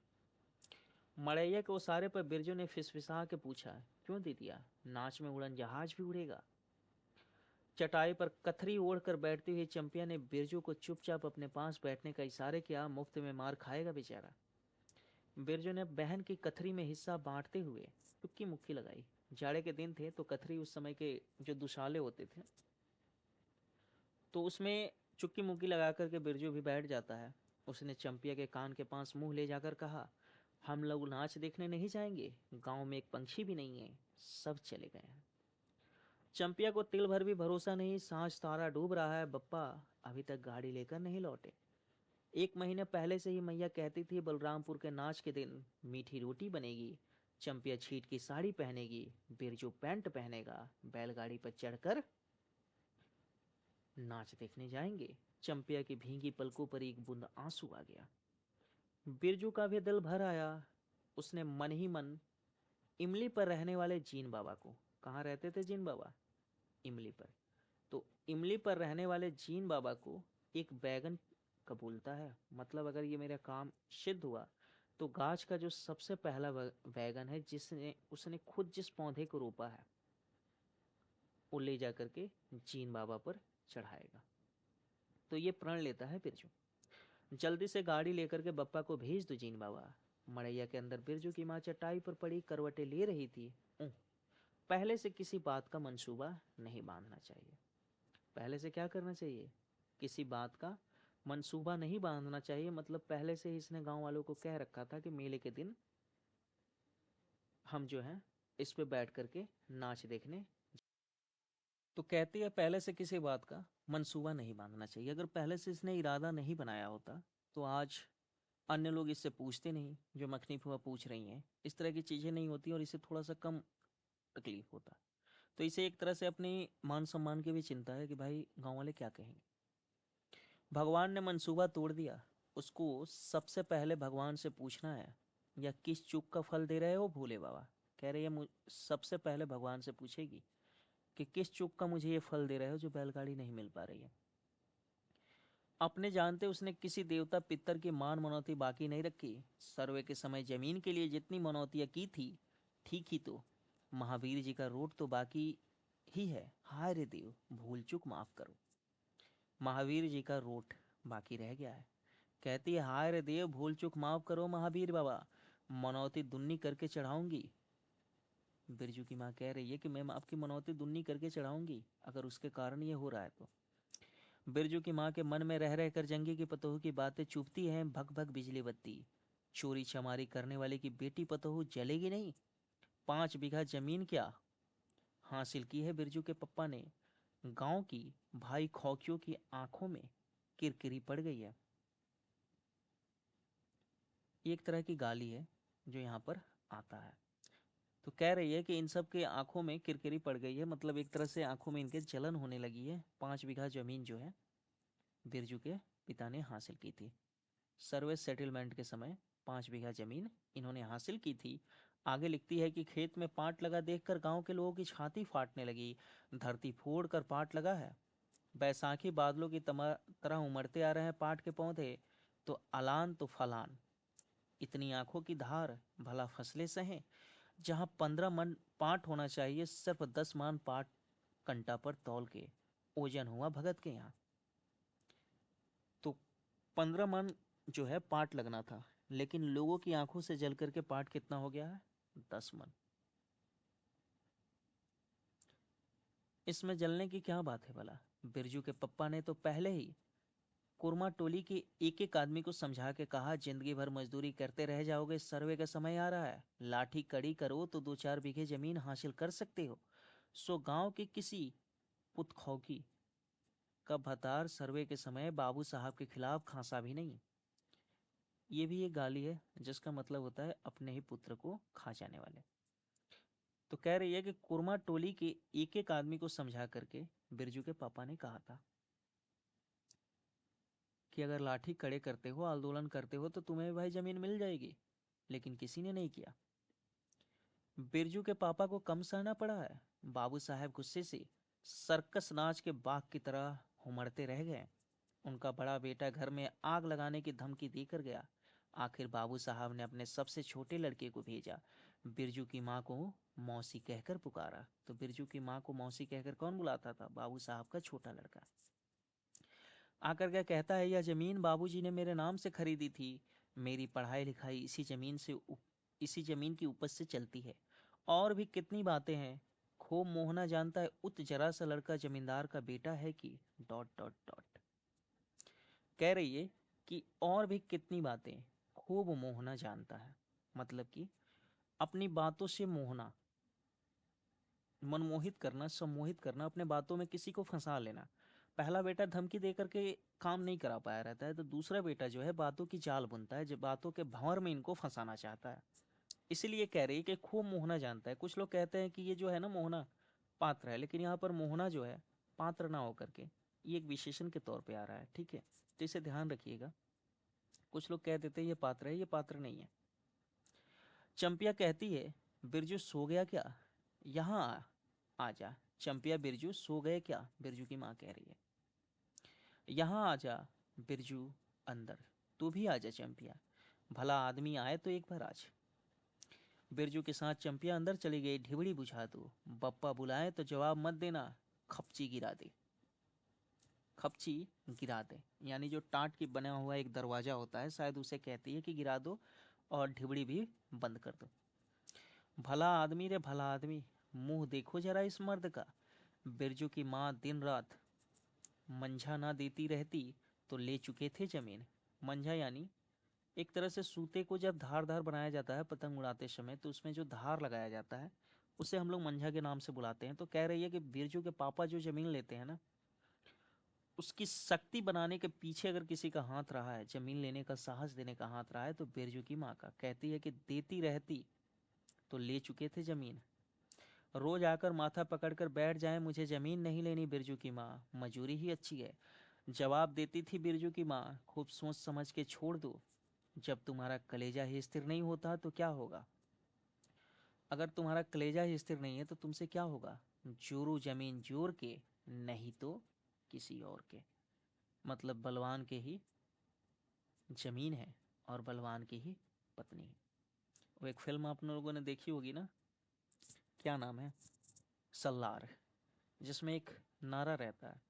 Speaker 2: मड़ैया के उसारे पर बिरजू ने फिसफिसा के पूछा, क्यों दीदिया, नाच में उड़न जहाज भी उड़ेगा? चटाई पर कथरी ओढ़कर बैठती हुई चंपिया ने बिरजू को चुपचाप अपने पास बैठने का इशारे किया, मुफ्त में मार खाएगा बेचारा। बिरजू ने बहन की कथरी में हिस्सा बांटते हुए टुक्की मुक्की लगाई। जाड़े के दिन थे तो कथरी उस समय के जो दुशाले होते थे तो उसमें चुक्की मुक्की लगा करके बिरजू भी बैठ जाता है। उसने चंपिया के कान के पास मुंह ले जाकर कहा, हम लोग नाच देखने नहीं जाएंगे, गांव में एक पंछी भी नहीं है, सब चले गए हैं। चंपिया को तिल भर भी भरोसा नहीं, सांझ तारा डूब रहा है, बप्पा अभी तक गाड़ी लेकर नहीं लौटे। 1 महीने पहले से ही मैया कहती थी बलरामपुर के नाच के दिन मीठी रोटी बनेगी, चंपिया छीट की साड़ी पहनेगी, बिरजू पैंट पहनेगा, बैलगाड़ी पर चढ़कर नाच देखने जाएंगे। चंपिया की भींगी पलकों पर एक बूंद आंसू आ गया। बिरजू का भी दिल भर आया। उसने मन ही मन इमली पर रहने वाले जीन बाबा को, कहाँ रहते थे जीन बाबा? इमली पर। तो इमली पर रहने वाले जीन बाबा को एक बैगन कबूलता है। मतलब अगर ये मेरा काम सिद्ध हुआ तो गाछ का जो सबसे पहला बैगन है, जिसने उसने खुद जिस पौधे को रोपा है, वो ले जा करके जीन बाबा पर चढ़ाएगा। तो ये प्रण लेता है बिरजू। जल्दी से गाड़ी लेकर के बप्पा को भेज दो जीन बाबा। मड़ैया के अंदर बिरजू की माँ चटाई पर पड़ी करवटें ले रही थी। पहले से किसी बात का मंसूबा नहीं बांधना चाहिए। पहले से क्या करना चाहिए? किसी बात का मंसूबा नहीं बांधना चाहिए। मतलब पहले से ही इसने गांव वालों को कह रखा था कि मेले के दिन हम जो है इस पे बैठ करके नाच देखने। तो कहती है पहले से किसी बात का मंसूबा नहीं बांधना चाहिए। अगर पहले से इसने इरादा नहीं बनाया होता तो आज अन्य लोग इससे पूछते नहीं, जो मखनी फुआ पूछ रही हैं। इस तरह की चीज़ें नहीं होती और इसे थोड़ा सा कम तकलीफ होता। तो इसे एक तरह से अपनी मान सम्मान की भी चिंता है कि भाई गांव वाले क्या कहेंगे। भगवान ने मंसूबा तोड़ दिया। उसको सबसे पहले भगवान से पूछना है, या किस चूक का फल दे रहे हो भोले बाबा? कह रही है सबसे पहले भगवान से पूछेगी कि किस चूक का मुझे ये फल दे रहे हो जो बैलगाड़ी नहीं मिल पा रही है। अपने जानते उसने किसी देवता पितर की मान मनौती बाकी नहीं रखी। सर्वे के समय जमीन के लिए जितनी मनौतियां की थी, ठीक ही तो महावीर जी का रोट तो बाकी ही है। हाय रे देव, भूल चूक माफ करो। महावीर जी का रोट बाकी रह गया है। कहती है हाय रे देव, भूल चूक माफ करो महावीर बाबा, मनौती दुन्नी करके चढ़ाऊंगी। बिरजू की माँ कह रही है कि मैं आपकी मनौती दुन्नी करके चढ़ाऊंगी अगर उसके कारण ये हो रहा है तो। बिरजू की माँ के मन में रह रह कर जंगी की पतोहू की बातें चुभती हैं भग भग बिजली बत्ती। चोरी चमारी करने वाले की बेटी पतोहू जलेगी नहीं। 5 बीघा जमीन क्या हासिल की है बिरजू के पप्पा ने। गांव की भाई खौकियों की आंखों में किरकिरी पड़ गई है। एक तरह की गाली है जो यहाँ पर आता है। तो कह रही है कि इन सब के आंखों में किरकिरी पड़ गई है, मतलब एक तरह से आंखों में इनके जलन होने लगी है। 5 बीघा जमीन जो है बिरजू के पिता ने हासिल की थी। सर्विस सेटलमेंट के समय 5 बीघा जमीन इन्होंने हासिल की थी। आगे लिखती है कि खेत में पाट लगा देखकर गांव के लोगों की छाती फाटने लगी। धरती फोड़ कर पाट लगा है। बैसाखी बादलों की तरह उमड़ते आ रहे हैं पाट के पौधे। तो अलान तो फलान, इतनी आंखों की धार, भला फसलें सहें। जहां 15 मन पाट होना चाहिए, सिर्फ 10 मान पाट कंटा पर तौल के ओजन हुआ भगत के यहाँ। तो 15 मन जो है पाट लगना था, लेकिन लोगों की आंखों से जल करके पाट कितना हो गया है? 10 मन। इसमें जलने की क्या बात है भला? बिरजू के पप्पा ने तो पहले ही कुरमा टोली के एक एक आदमी को समझा के कहा, जिंदगी भर मजदूरी करते रह जाओगे, सर्वे का समय आ रहा है, लाठी कड़ी करो तो 2-4 बीघे जमीन हासिल कर सकते हो। सो गांव के किसी पुतखौकी का भतार सर्वे के समय बाबू साहब के खिलाफ खांसा भी नहीं। ये भी एक गाली है जिसका मतलब होता है अपने ही पुत्र को खा जाने वाले। तो कह रही है कि कुरमा टोली के एक एक आदमी को समझा करके बिरजू के पापा ने कहा था कि अगर लाठी कड़े करते हो, आंदोलन करते हो, तो तुम्हें भाई जमीन मिल जाएगी। लेकिन किसी ने नहीं किया। बिरजू के पापा को कम सहना पड़ा है। बाबू साहब गुस्से से सर्कस नाच के बाघ की तरह हुमड़ते रह गए। उनका बड़ा बेटा घर में आग लगाने की धमकी देकर गया। आखिर बाबू साहब ने अपने सबसे छोटे लड़के को भेजा। बिरजू की माँ को मौसी कहकर पुकारा। तो बिरजू की माँ को मौसी कहकर कौन बुलाता था? बाबू साहब का छोटा लड़का। आकर क्या कहता है, यह जमीन बाबूजी ने मेरे नाम से खरीदी थी। मेरी पढ़ाई लिखाई इसी जमीन की उपज से चलती है। और भी कितनी बातें हैं। खूब मोहना जानता है उत जरा सा लड़का जमींदार का बेटा है कि डॉट डॉट डॉट। कह रही है कि और भी कितनी बातें खूब मोहना जानता है। मतलब कि अपनी बातों से मोहना, मनमोहित करना, सम्मोहित करना, अपने बातों में किसी को फंसा लेना। पहला बेटा धमकी दे करके काम नहीं करा पाया रहता है, तो दूसरा बेटा जो है बातों की जाल बुनता है, जो बातों के भंवर में इनको फंसाना चाहता है। इसीलिए कह रही है कि खूब मोहना जानता है। कुछ लोग कहते हैं कि ये जो है ना मोहना पात्र है, लेकिन यहाँ पर मोहना जो है पात्र ना होकर के ये एक विशेषण के तौर पे आ रहा है। ठीक है, तो इसे ध्यान रखिएगा। कुछ लोग कह देते हैं ये पात्र है, ये पात्र नहीं है। चंपिया कहती है, बिरजू सो गया क्या? यहाँ आ जा। चंपिया, बिरजू सो गए क्या? बिरजू की माँ कह रही है। यहाँ आ जा बिरजू अंदर। तू भी आ जा चंपिया, भला आदमी आए तो एक बार आज। बिरजू के साथ चंपिया अंदर चली गई। ढिबड़ी बुझा दो, बप्पा बुलाए तो जवाब मत देना, खपची गिरा दे। खपची गिरा दे यानी जो टाट की बना हुआ एक दरवाजा होता है, शायद उसे कहती है कि गिरा दो और ढिबड़ी भी बंद कर दो। भला आदमी रे भला आदमी, मुंह देखो जरा इस मर्द का। बिरजू की माँ दिन रात मंझा ना देती रहती तो ले चुके थे जमीन। मंझा यानी एक तरह से सूते को जब धार धार बनाया जाता है पतंग उड़ाते समय, तो उसमें जो धार लगाया जाता है उसे हम लोग मंझा के नाम से बुलाते हैं। तो कह रही है कि बिरजू के पापा जो जमीन लेते हैं ना, उसकी शक्ति बनाने के पीछे अगर किसी का हाथ रहा है, जमीन लेने का साहस देने का हाथ रहा है, तो बिरजू की माँ का। कहती है कि देती रहती तो ले चुके थे जमीन। रोज आकर माथा पकड़कर बैठ जाए, मुझे जमीन नहीं लेनी बिरजू की माँ, मजूरी ही अच्छी है। जवाब देती थी बिरजू की माँ, खूब सोच समझ के छोड़ दो। जब तुम्हारा कलेजा ही स्थिर नहीं होता तो क्या होगा? अगर तुम्हारा कलेजा ही स्थिर नहीं है तो तुमसे क्या होगा? जोरू जमीन जोर के, नहीं तो किसी और के। मतलब बलवान के ही जमीन है और बलवान की ही पत्नी है। वो एक फिल्म आप लोगों ने देखी होगी ना, क्या नाम है, सल्लार, जिसमें एक नारा रहता है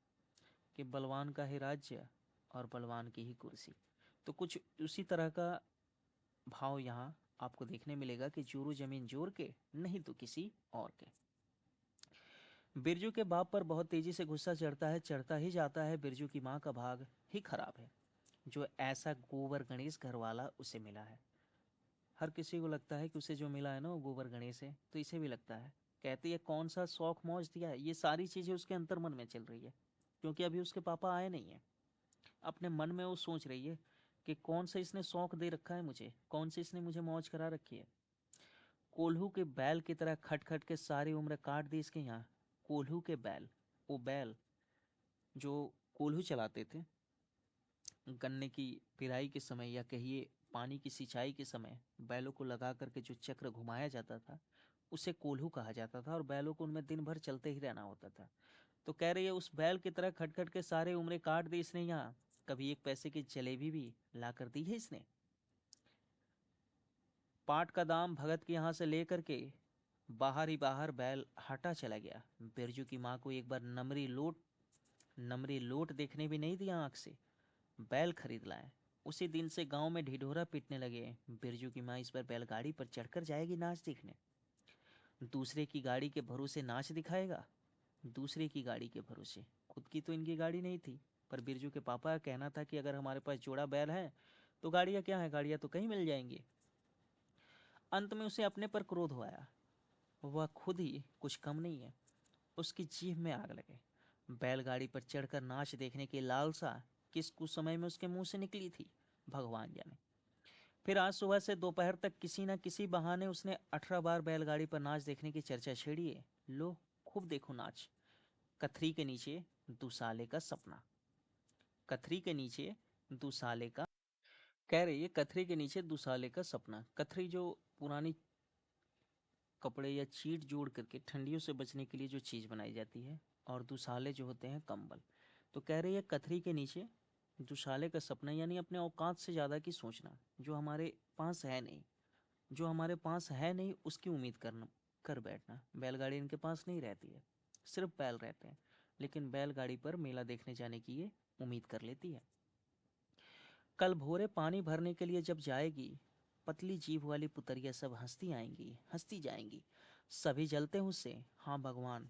Speaker 2: कि बलवान का ही राज्य और बलवान की ही कुर्सी। तो कुछ उसी तरह का भाव यहाँ आपको देखने मिलेगा कि जोरू जमीन जोर के, नहीं तो किसी और के। बिरजू के बाप पर बहुत तेजी से गुस्सा चढ़ता ही जाता है। बिरजू की माँ का भाग ही खराब है जो ऐसा गोबर गणेश घर वाला उसे मिला है। हर किसी को लगता है कि उसे जो मिला है ना वो गोबर गणेश है, तो इसे भी लगता है। कहती है कौन सा शौक मौज दिया है, ये सारी चीजें उसके अंतर मन में चल रही है, क्योंकि अभी उसके पापा आए नहीं है। अपने मन में वो सोच रही है कि कौन सा इसने शौक दे रखा है मुझे, कौन सी इसने मुझे मौज करा रखी है। कोल्हू के बैल की तरह खट खट के सारी उम्र काट दी इसके यहाँ। कोल्हू के बैल, वो बैल जो कोल्हू चलाते थे गन्ने की पिराई के समय, या कहिए पानी की सिंचाई के समय बैलों को लगा करके जो चक्र घुमाया जाता था उसे कोल्हू कहा जाता था, और बैलों को उनमें दिन भर चलते ही रहना होता था। तो कह रही है उस बैल की तरह खट खट के सारे उम्र काट दी इसने यहाँ। कभी एक पैसे की जलेबी भी ला कर दी है इसने। पाट का दाम भगत के यहाँ से लेकर के बाहर ही बाहर बैल हटा चला गया। बिरजू की माँ को एक बार नमरी लोट देखने भी नहीं दिया आंख से। बैल खरीद लाए। उसी दिन से गांव में ढिढोरा पीटने लगे। बिरजू की माँ इस बार बैलगाड़ी पर चढ़कर जाएगी नाच देखने। दूसरे की गाड़ी के भरोसे नाच दिखाएगा। दूसरे की गाड़ी के भरोसे, खुद की तो इनकी गाड़ी नहीं थी। पर बिरजू के पापा का कहना था कि अगर हमारे पास जोड़ा बैल है तो गाड़ियाँ क्या है, गाड़ियाँ तो कहीं मिल जाएंगी। अंत में उसे अपने पर क्रोध हो आया। वह खुद ही कुछ कम नहीं है। उसकी जीभ में आग लगे। बैलगाड़ी पर चढ़कर नाच देखने की लालसा किस कुछ समय में उसके मुंह से निकली थी, भगवान जाने। फिर आज सुबह से दोपहर तक किसी न किसी बहाने उसने 18 बार बैलगाड़ी पर नाच देखने की चर्चा छेड़ी है। लो, खूब देखो नाच। कथरी के नीचे दुसाले का सपना। कथरी के नीचे दुसाले का, कह रही है कथरी के नीचे दुसाले का सपना। कथरी जो पुरानी कपड़े या चीट जोड़ करके ठंडियों से बचने के लिए जो चीज़ बनाई जाती है, और दुसाले जो होते हैं कंबल। तो कह रही है कथरी के नीचे दुसाले का सपना, यानी अपने औकात से ज़्यादा की सोचना, जो हमारे पास है नहीं। जो हमारे पास है नहीं उसकी उम्मीद करना, कर बैठना। बैलगाड़ी इनके पास नहीं रहती है, सिर्फ बैल रहते हैं, लेकिन बैलगाड़ी पर मेला देखने जाने की ये उम्मीद कर लेती है। कल भोरे पानी भरने के लिए जब जाएगी, पतली जीभ वाली पुतरिया सब हंसती आएंगी, हंसती जाएंगी। सभी जलते हैं उससे। हाँ भगवान,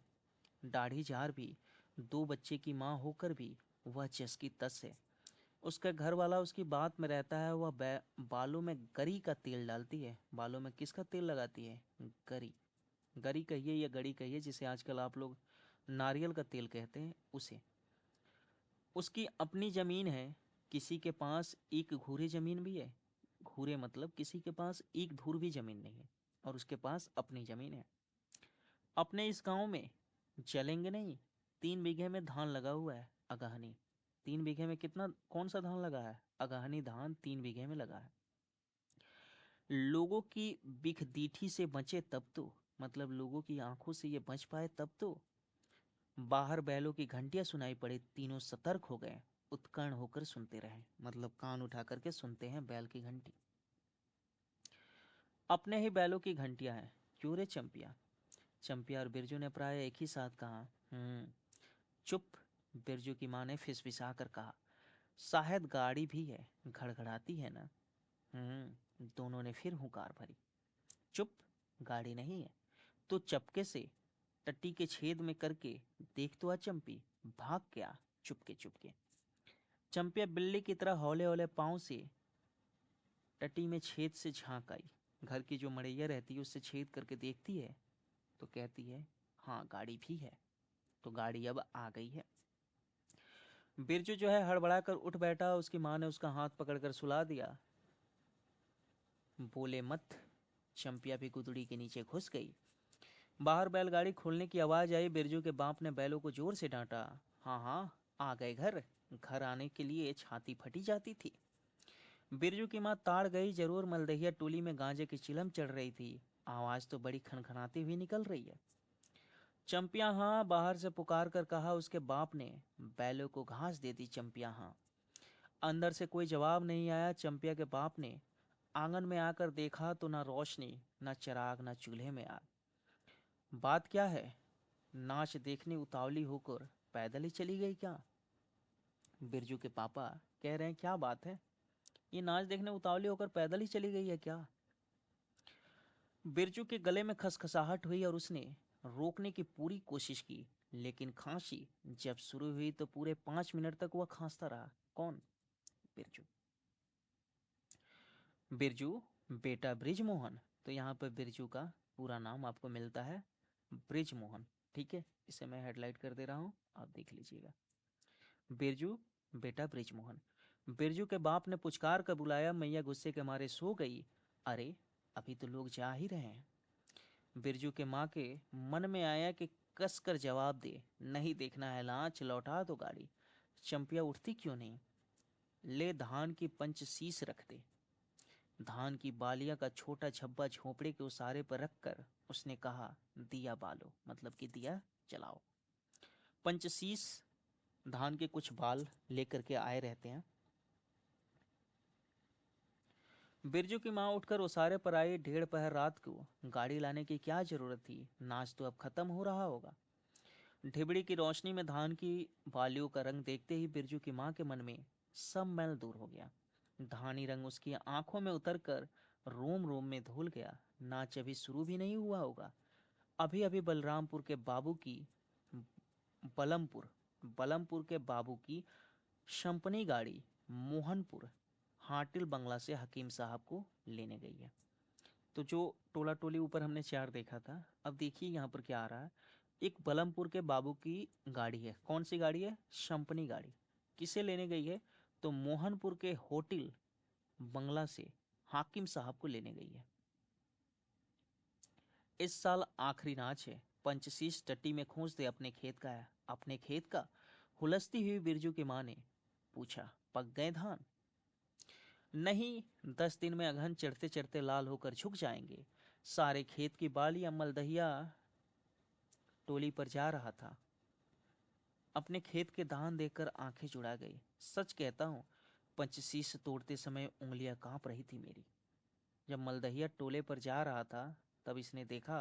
Speaker 2: दाढ़ी झार भी, 2 बच्चे की माँ होकर भी वह चस्की तस है। उसका घर वाला उसकी बात में रहता है। वह बालों में गरी का तेल डालती है। बालों में किसका तेल लगाती है? गरी। गरी कहिए या गड़ी कहिए, जिसे आजकल आप लोग नारियल का तेल कहते हैं, उसे। उसकी अपनी जमीन है, किसी के पास एक घूरे जमीन भी है। घूरे मतलब किसी के पास एक धूर भी जमीन नहीं है, और उसके पास अपनी जमीन है। अपने इस गांव में चलेंगे नहीं, 3 बीघे में धान लगा हुआ है, अगहनी। 3 बीघे में कितना, कौन सा धान लगा है? अगहनी धान 3 बीघे में लगा है। लोगों की बिख-दीठी से बचे तब तो, मतलब लोगों की आंखों से ये बच पाए तब तो। बाहर बैलों की घंटियां सुनाई पड़े, तीनों सतर्क हो गए, उत्कर्ण होकर सुनते रहे, मतलब कान उठा करके सुनते हैं बैल की घंटी। अपने ही बैलों की घंटियां हैं, क्यों रे चंपिया? चंपिया और बिरजू ने प्राय एक ही साथ कहा। चुप, बिरजू की माँ ने फिसफिसा कर कहा। शायद गाड़ी भी है, घड़घड़ाती है ना। दोनों ने फिर हुंकार भरी। चुप, गाड़ी नहीं है तो चपके से टट्टी के छेद में करके देख तो आ चंपी, भाग क्या चुपके चुपके। चंपिया बिल्ली की तरह हौले हौले पांव से टट्टी में छेद से झांक आई। घर की जो मड़ैया रहती है उससे छेद करके देखती है तो कहती है, हाँ गाड़ी भी है, तो गाड़ी अब आ गई है। बिरजू जो है हड़बड़ा कर उठ बैठा, उसकी माँ ने उसका हाथ पकड़कर सुला दिया। बोले मत। चंपिया भी गुदड़ी के नीचे घुस गई। बाहर बैलगाड़ी खोलने की आवाज आई। बिरजू के बाप ने बैलों को जोर से डांटा। हाँ हाँ, आ गए घर। घर आने के लिए छाती फटी जाती थी। बिरजू की माँ ताड़ गई जरूर, मलदहिया टोली में गांजे की चिलम चढ़ रही थी। आवाज तो बड़ी खनखनाती हुई निकल रही है। चंपिया हाँ, बाहर से पुकार कर कहा उसके बाप ने। बैलों को घास दे दी चंपिया हाँ। अंदर से कोई जवाब नहीं आया। चंपिया के बाप ने आंगन में आकर देखा तो ना रोशनी, ना चिराग, ना चूल्हे में आग। बात क्या है? नाच देखने उतावली होकर पैदल ही चली गई क्या? बिरजू के पापा कह रहे हैं, क्या बात है, ये नाच देखने उतावली होकर पैदल ही चली गई है क्या? बिरजू के गले में खसखसाहट हुई और उसने रोकने की पूरी कोशिश की, लेकिन खांसी जब शुरू हुई तो पूरे 5 मिनट तक वह खांसता रहा। कौन? बिरजू। बिरजू बेटा बृजमोहन। तो यहाँ पर बिरजू का पूरा नाम आपको मिलता है बृजमोहन। ठीक है, इसे मैं हेडलाइट कर दे रहा हूँ, आप देख लीजिएगा। बिरजू बेटा बृजमोहन। बिरजू के बाप ने पुचकार कर बुलाया। मैया गुस्से के मारे सो गई। अरे, अभी तो लोग जा ही रहे हैं। बिरजू के माँ के मन में आया कि कस कर जवाब दे, नहीं देखना है लांच, लौटा दो गाड़ी। चंपिया उठती क्यों नहीं? ले धान की पंचशीश रख दे। धान की बालिया का छोटा झब्बा झोंपड़े के उसारे पर रखकर उसने कहा, दिया बालो, मतलब कि दिया जलाओ। पंचशीश धान के कुछ बाल लेकर के आए रहते हैं। बिरजू की माँ उठकर उसारे पर आई। 1:30 रात को गाड़ी लाने की क्या जरूरत थी, नाच तो अब खत्म हो रहा होगा। ढिबड़ी की रोशनी में धान की बालियों का रंग देखते ही बिरजू की माँ के मन में सब मैल दूर हो गया। धानी रंग उसकी आंखों में उतरकर रोम रोम में धुल गया। नाच अभी शुरू भी नहीं हुआ होगा। अभी अभी बलरामपुर के बाबू की बलमपुर बलमपुर के बाबू की शंपनी गाड़ी मोहनपुर हाटिल बंगला से हकीम साहब को लेने गई है। तो जो टोला टोली ऊपर हमने चार देखा था, अब देखिए यहाँ पर क्या आ रहा है। एक बलमपुर के बाबू की गाड़ी है। कौन सी गाड़ी है? शंपनी गाड़ी। किसे लेने गई है? तो मोहनपुर के होटल बंगला से हाकिम साहब को लेने गई है। इस साल आखिरी नाच है। पंचशीश टट्टी में खोस दे अपने खेत का है। अपने खेत का? हुलसती हुई बिरजू की माँ ने पूछा। पक गए धान? नहीं, 10 दिन में अघन चढ़ते चढ़ते लाल होकर झुक जाएंगे। सारे खेत की बालियां मलदहिया टोली पर जा रहा था। अपने खेत के धान देखकर आंखें जुड़ा गई। सच कहता हूँ, पंचशीश तोड़ते समय उंगलियां कांप रही थी मेरी। जब मलदहिया टोले पर जा रहा था तब इसने देखा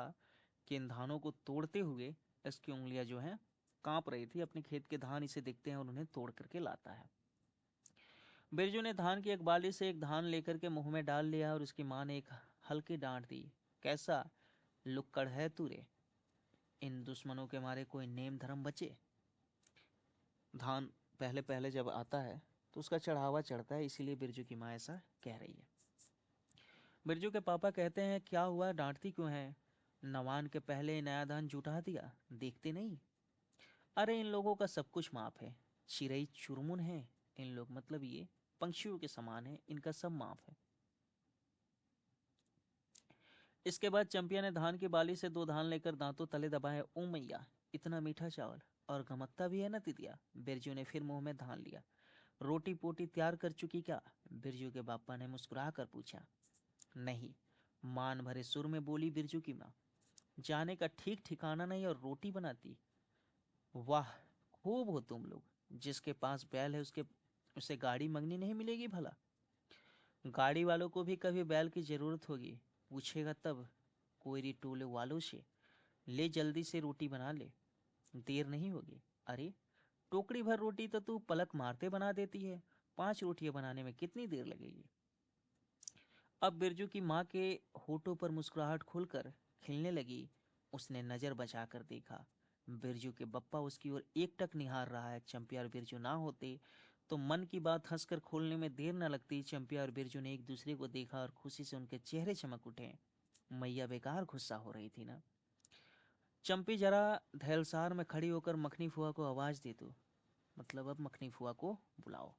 Speaker 2: कि इन धानों को तोड़ते हुए इसकी उंगलियां जो हैं कांप रही थी। अपने खेत के धान इसे दिखते हैं और उन्हें तोड़ करके लाता है। बिरजू ने धान की एक बाली से एक धान लेकर के मुंह में डाल लिया और उसकी माँ ने एक हल्की डांट दी। कैसा लुक्कड़ है तू रे, इन दुश्मनों के मारे कोई नेम धर्म बचे? धान पहले पहले जब आता है तो उसका चढ़ावा चढ़ता है, इसीलिए बिरजू की माँ ऐसा कह रही है। बिरजू के पापा कहते हैं, क्या हुआ, डांटती क्यों है? नवान के पहले नया धान जुटा दिया, देखते नहीं? अरे इन लोगों का सब कुछ माफ है। चिरई चुरमुन है इन लोग, मतलब ये पंछियों के समान है, इनका सब माफ है। इसके बाद चंपिया ने धान की बाली से 2 धान लेकर दांतों तले दबाए। ओ मैया, इतना मीठा चावल, और गमकता भी है ना तितिया। बिरजू ने फिर मुंह में धान लिया। रोटी पोटी तैयार कर चुकी क्या? बिरजू के बापा ने मुस्कुरा कर पूछा। नहीं, मान भरे सुर में बोली बिरजू की माँ। जाने का ठीक ठिकाना नहीं और रोटी बनाती। वाह, खूब हो तुम लोग। जिसके पास बैल है उसके उसे गाड़ी मंगनी नहीं मिलेगी भला? गाड़ी वालों को भी कभी बैल की जरूरत होगी, पूछेगा तब कोयरी टोले वालों से। ले जल्दी से रोटी बना ले, देर नहीं होगी। अरे, टोकरी भर रोटी तो तू पलक मारते बना देती है, 5 रोटियां बनाने में कितनी देर लगेगी? अब बिरजू की माँ के होठों पर मुस्कुराहट खुलकर खिलने लगी। उसने नजर बचाकर देखा, बिरजू के बप्पा उसकी ओर एकटक निहार रहा है। चंपिया और बिरजू ना होते तो मन की बात हंसकर खोलने में देर न लगती। चंपिया और बिरजू ने एक दूसरे को देखा और खुशी से उनके चेहरे चमक उठे। मैया बेकार गुस्सा हो रही थी ना। चंपी जरा धैलसार में खड़ी होकर मखनी फुआ को आवाज दे दो, मतलब अब मखनी फुआ को बुलाओ।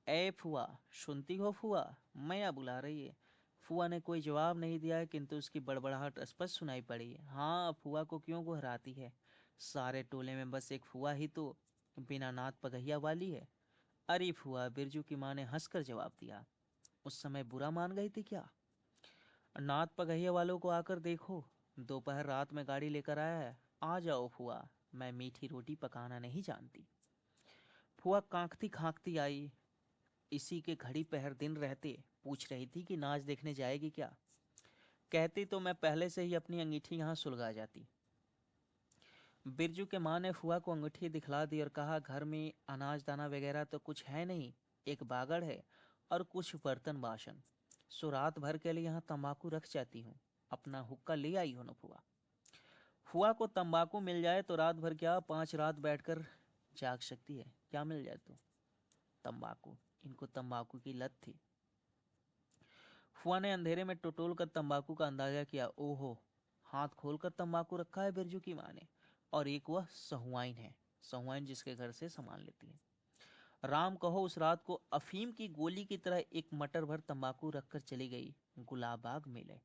Speaker 2: ए फुआ, सुनती हो फुआ, मैया बुला रही है। फुआ ने कोई जवाब नहीं दिया है, किंतु उसकी बड़बड़ाहट स्पष्ट सुनाई पड़ी। हाँ, फुआ को क्यों गुहराती है? सारे टोले में बस एक फुआ ही तो बिना नात पगहिया वाली है। अरे फुआ, बिरजू की माँ ने हंसकर जवाब दिया। उस समय बुरा मान गई थी क्या? नात पगहिया वालों को आकर देखो, दोपहर रात में गाड़ी लेकर आया है। आ जाओ फुआ, मैं मीठी रोटी पकाना नहीं जानती। फुआ कांखती खांखती आई। इसी के घड़ी पहर दिन रहते पूछ रही थी कि नाच देखने जाएगी क्या। कहती तो मैं पहले से ही अपनी अंगीठी यहाँ सुलगा जाती। बिरजू के माँ ने फुआ को अंगूठी दिखला दी और कहा, घर में अनाज दाना वगैरह तो कुछ है नहीं, एक बागड़ है और कुछ बर्तन बासन। सो रात भर के लिए यहाँ तंबाकू रख जाती हूँ। अपना हुक्का ले आई हो ना फुआ। फुआ को तंबाकू मिल जाए तो रात भर क्या, 5 रात बैठकर जाग सकती है। क्या मिल जाए तो? तंबाकू। इनको तंबाकू की लत थी। फुआ ने अंधेरे में टटोल कर तंबाकू का अंदाजा किया। ओहो, हाथ खोलकर तंबाकू रखा है बिरजू की माँ ने। और एक वह सहुआइन है, सहुआइन जिसके घर से सामान लेती है। राम कहो, उस रात को अफीम की गोली की तरह एक मटर भर तंबाकू रखकर चली गई गुलाब बाग मेले।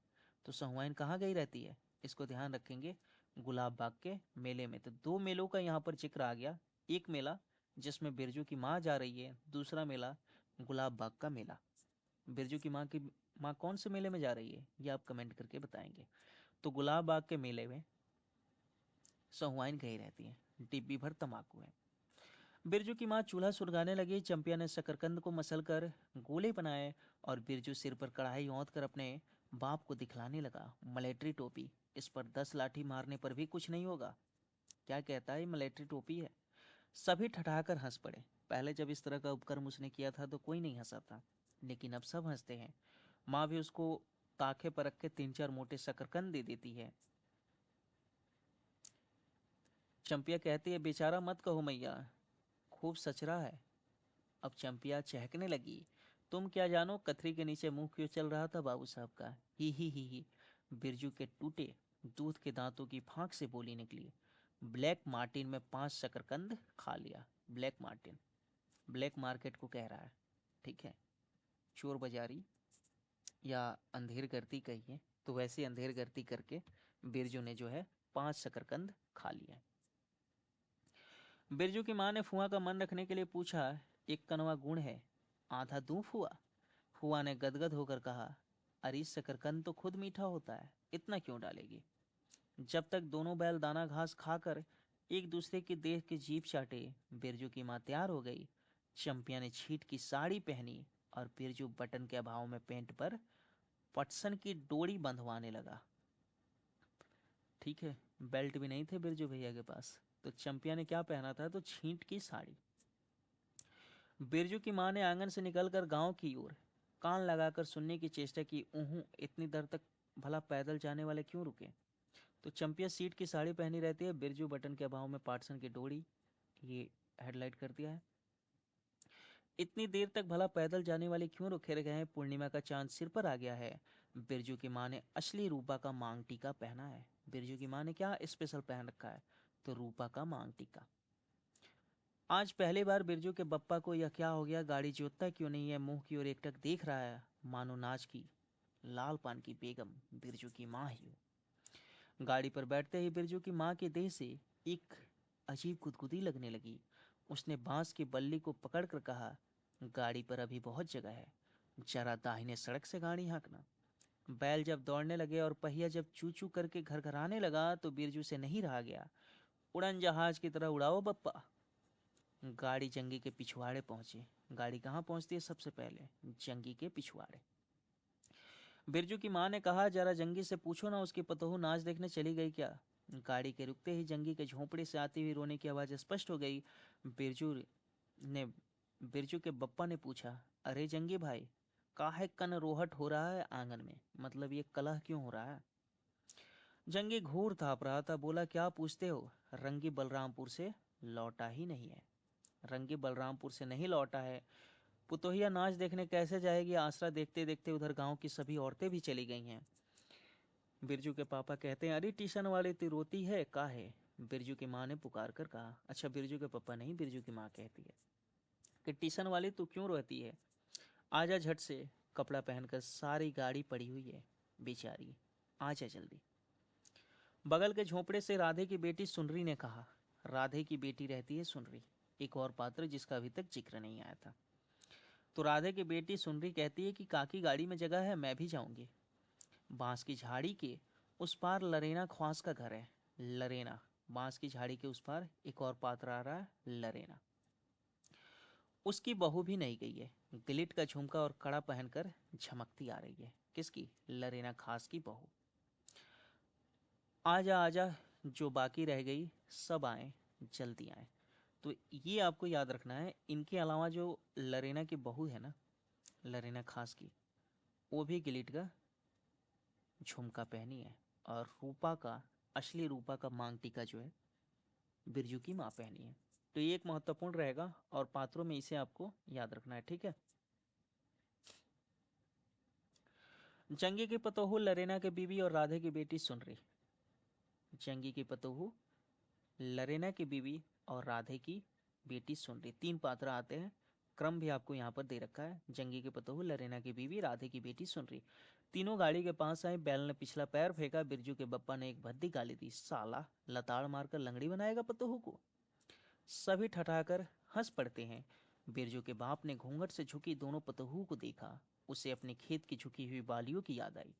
Speaker 2: तो सहुआइन कहाँ गई रहती है, इसको ध्यान रखेंगे। गुलाब बाग के मेले में। तो 2 मेलों का यहाँ पर जिक्र आ गया। एक मेला जिसमें बिरजू की माँ जा रही है, दूसरा मेला गुलाब बाग का मेला। बिरजू की माँ कौन से मेले में जा रही है, ये आप कमेंट करके बताएंगे। तो गुलाब बाग के मेले में सहुआइन गई रहती है, डिब्बी भर तंबाकू है। बिरजू की माँ चूल्हा सुलगाने लगी। चंपिया ने शकरकंद को मसल कर गोले बनाए और बिरजू सिर पर कढ़ाई औंध कर अपने बाप को दिखलाने लगा। मलेट्री टोपी, इस पर 10 लाठी मारने पर भी कुछ नहीं होगा। क्या कहता है, ये मलेट्री टोपी है। सभी ठठाकर हंस पड़े। पहले जब इस तरह का उपक्रम उसने किया था तो कोई नहीं हंसा था, लेकिन अब सब हंसते हैं। माँ भी उसको ताखे पर रख के 3-4 मोटे शकरकंद दे देती है। चंपिया कहती है, बेचारा मत कहो मैया, खूब सचरा है। अब चंपिया चहकने लगी। तुम क्या जानो कथरी के नीचे मुंह क्यों चल रहा था बाबू साहब का। ही। बिरजू के टूटे दूध के दांतों की फांक से बोली निकली। ब्लैक मार्टिन में 5 शकरकंद खा लिया। ब्लैक मार्टिन ब्लैक मार्केट को कह रहा है, ठीक है, चोर बाजारी या अंधेर गर्दी कहिए, तो वैसे अंधेर गर्दी करके बिरजू ने जो है 5 शकरकंद खा लिया। बिरजू की माँ ने फुआ का मन रखने के लिए पूछा, एक कनवा गुण है, आधा दूं फुआ? फुआ ने गदगद होकर कहा, अरे शकरकंद तो खुद मीठा होता है, इतना क्यों डालेगी? जब तक दोनों बैल दाना घास खाकर एक दूसरे की देह की जीभ चाटे, बिरजू की माँ तैयार हो गई। चंपिया ने छीट की साड़ी पहनी और बिरजू बटन के अभाव में पेंट पर पटसन की डोरी बंधवाने लगा। ठीक है, बेल्ट भी नहीं थे बिरजू भैया के पास, तो चंपिया ने क्या पहना था, तो छींट की साड़ी। बिरजू की माँ ने आंगन से निकलकर गांव की ओर कान लगाकर सुनने की चेष्टा की। ऊहू, इतनी देर तक भला पैदल जाने वाले क्यों रुके? तो चंपिया सीट की साड़ी पहनी रहती है, बिरजू बटन के अभाव में पाटसन की डोरी, ये हेडलाइट कर दिया है। इतनी देर तक भला पैदल जाने वाले क्यों रुके रह गए हैं? पूर्णिमा का चांद सिर पर आ गया है। बिरजू की माँ ने असली रूपा का मांग टीका पहना है। बिरजू की माँ ने क्या स्पेशल पहन रखा है, तो रूपा का मांग टीका। आज पहली बार बिरजू के बप्पा को यह क्या हो गया, गाड़ी जोतता क्यों नहीं है, मुंह की ओर एकटक देख रहा है, मानो नाच की लाल पान की बेगम बिरजू की माँ ही हो। गाड़ी पर बैठते ही बिरजू की माँ के देह से एक अजीब गुदगुदी लगने लगी। उसने बांस की बल्ली को पकड़कर कहा, गाड़ी पर अभी बहुत जगह है, जरा दाहिने सड़क से गाड़ी हाँकना। बैल जब दौड़ने लगे और पहिया जब चू चू करके घरघराने लगा तो बिरजू से नहीं रहा गया। उड़न जहाज की तरह उड़ाओ बप्पा। गाड़ी जंगी के पिछवाड़े पहुंची। गाड़ी कहाँ पहुंचती है सबसे पहले? जंगी के पिछवाड़े। बिरजू की माँ ने कहा, जरा जंगी से पूछो ना उसकी पतोहू नाच देखने चली गई क्या। गाड़ी के रुकते ही जंगी के झोंपड़े से आती हुई रोने की आवाज़ स्पष्ट हो गई। बिरजू ने बिरजू के बप्पा ने पूछा, अरे जंगी भाई, काहे कन रोहट हो रहा है आंगन में, मतलब ये कलह क्यों हो रहा है? जंगी घूर थाप रहा था। बोला, क्या पूछते हो? रंगी बलरामपुर से लौटा ही नहीं है। रंगी बलरामपुर से नहीं लौटा है? पुतोहिया नाच देखने कैसे जाएगी? आसरा देखते देखते उधर गांव की सभी औरतें भी चली गई हैं। बिरजू के पापा कहते हैं, अरे ट्यूशन वाले तू रोती है काहे? बिरजू की माँ ने पुकार कर कहा। अच्छा, बिरजू के पापा नहीं, बिरजू की माँ कहती है कि ट्यूशन वाली तू क्यों रोती है? आजा झट से, कपड़ा पहनकर, सारी गाड़ी पड़ी हुई है बेचारी, आजा जल्दी। बगल के झोंपड़े से राधे की बेटी सुनरी ने कहा। राधे की बेटी रहती है सुनरी, एक और पात्र जिसका अभी तक जिक्र नहीं आया था। तो राधे की बेटी सुनरी कहती है कि काकी गाड़ी में जगह है, मैं भी जाऊंगी। बांस की झाड़ी के उस पार लरेना ख्वास का घर है। लरेना, बांस की झाड़ी के उस पार एक और पात्र आ रहा है, लरेना। उसकी बहू भी नहीं गई है। गिलिट का झुमका और कड़ा पहनकर झमकती आ रही है। किसकी? लरेना खास की बहू। आजा आजा, जो बाकी रह गई सब आए, जल्दी आए। तो ये आपको याद रखना है। इनके अलावा जो लरेना की बहू है ना, लरेना खास की, वो भी गिलिट का झुमका पहनी है। और रूपा का, असली रूपा का मांग टीका जो है बिरजू की माँ पहनी है। तो ये एक महत्वपूर्ण रहेगा और पात्रों में इसे आपको याद रखना है, ठीक है। जंगी की पतोहू लरेना के बीवी और राधे की बेटी सुनरी। जंगी की पतोहू लरेना की बीवी और राधे की बेटी सुनरी, तीन पात्र आते हैं। क्रम भी आपको यहाँ पर दे रखा है। जंगी की पतोहू लरेना की बीवी, राधे की बेटी सुनरी। तीनों गाड़ी के पास आए। बैल ने पिछला पैर फेंका। बिरजू के बप्पा ने एक भद्दी गाली दी, साला लताड़ मारकर लंगड़ी बनाएगा पतोहू को। सभी ठठाकर हंस पड़ते हैं। बिरजू के बाप ने घूंघट से झुकी दोनों पतोहू को देखा। उसे अपने खेत की झुकी हुई बालियों की याद आई।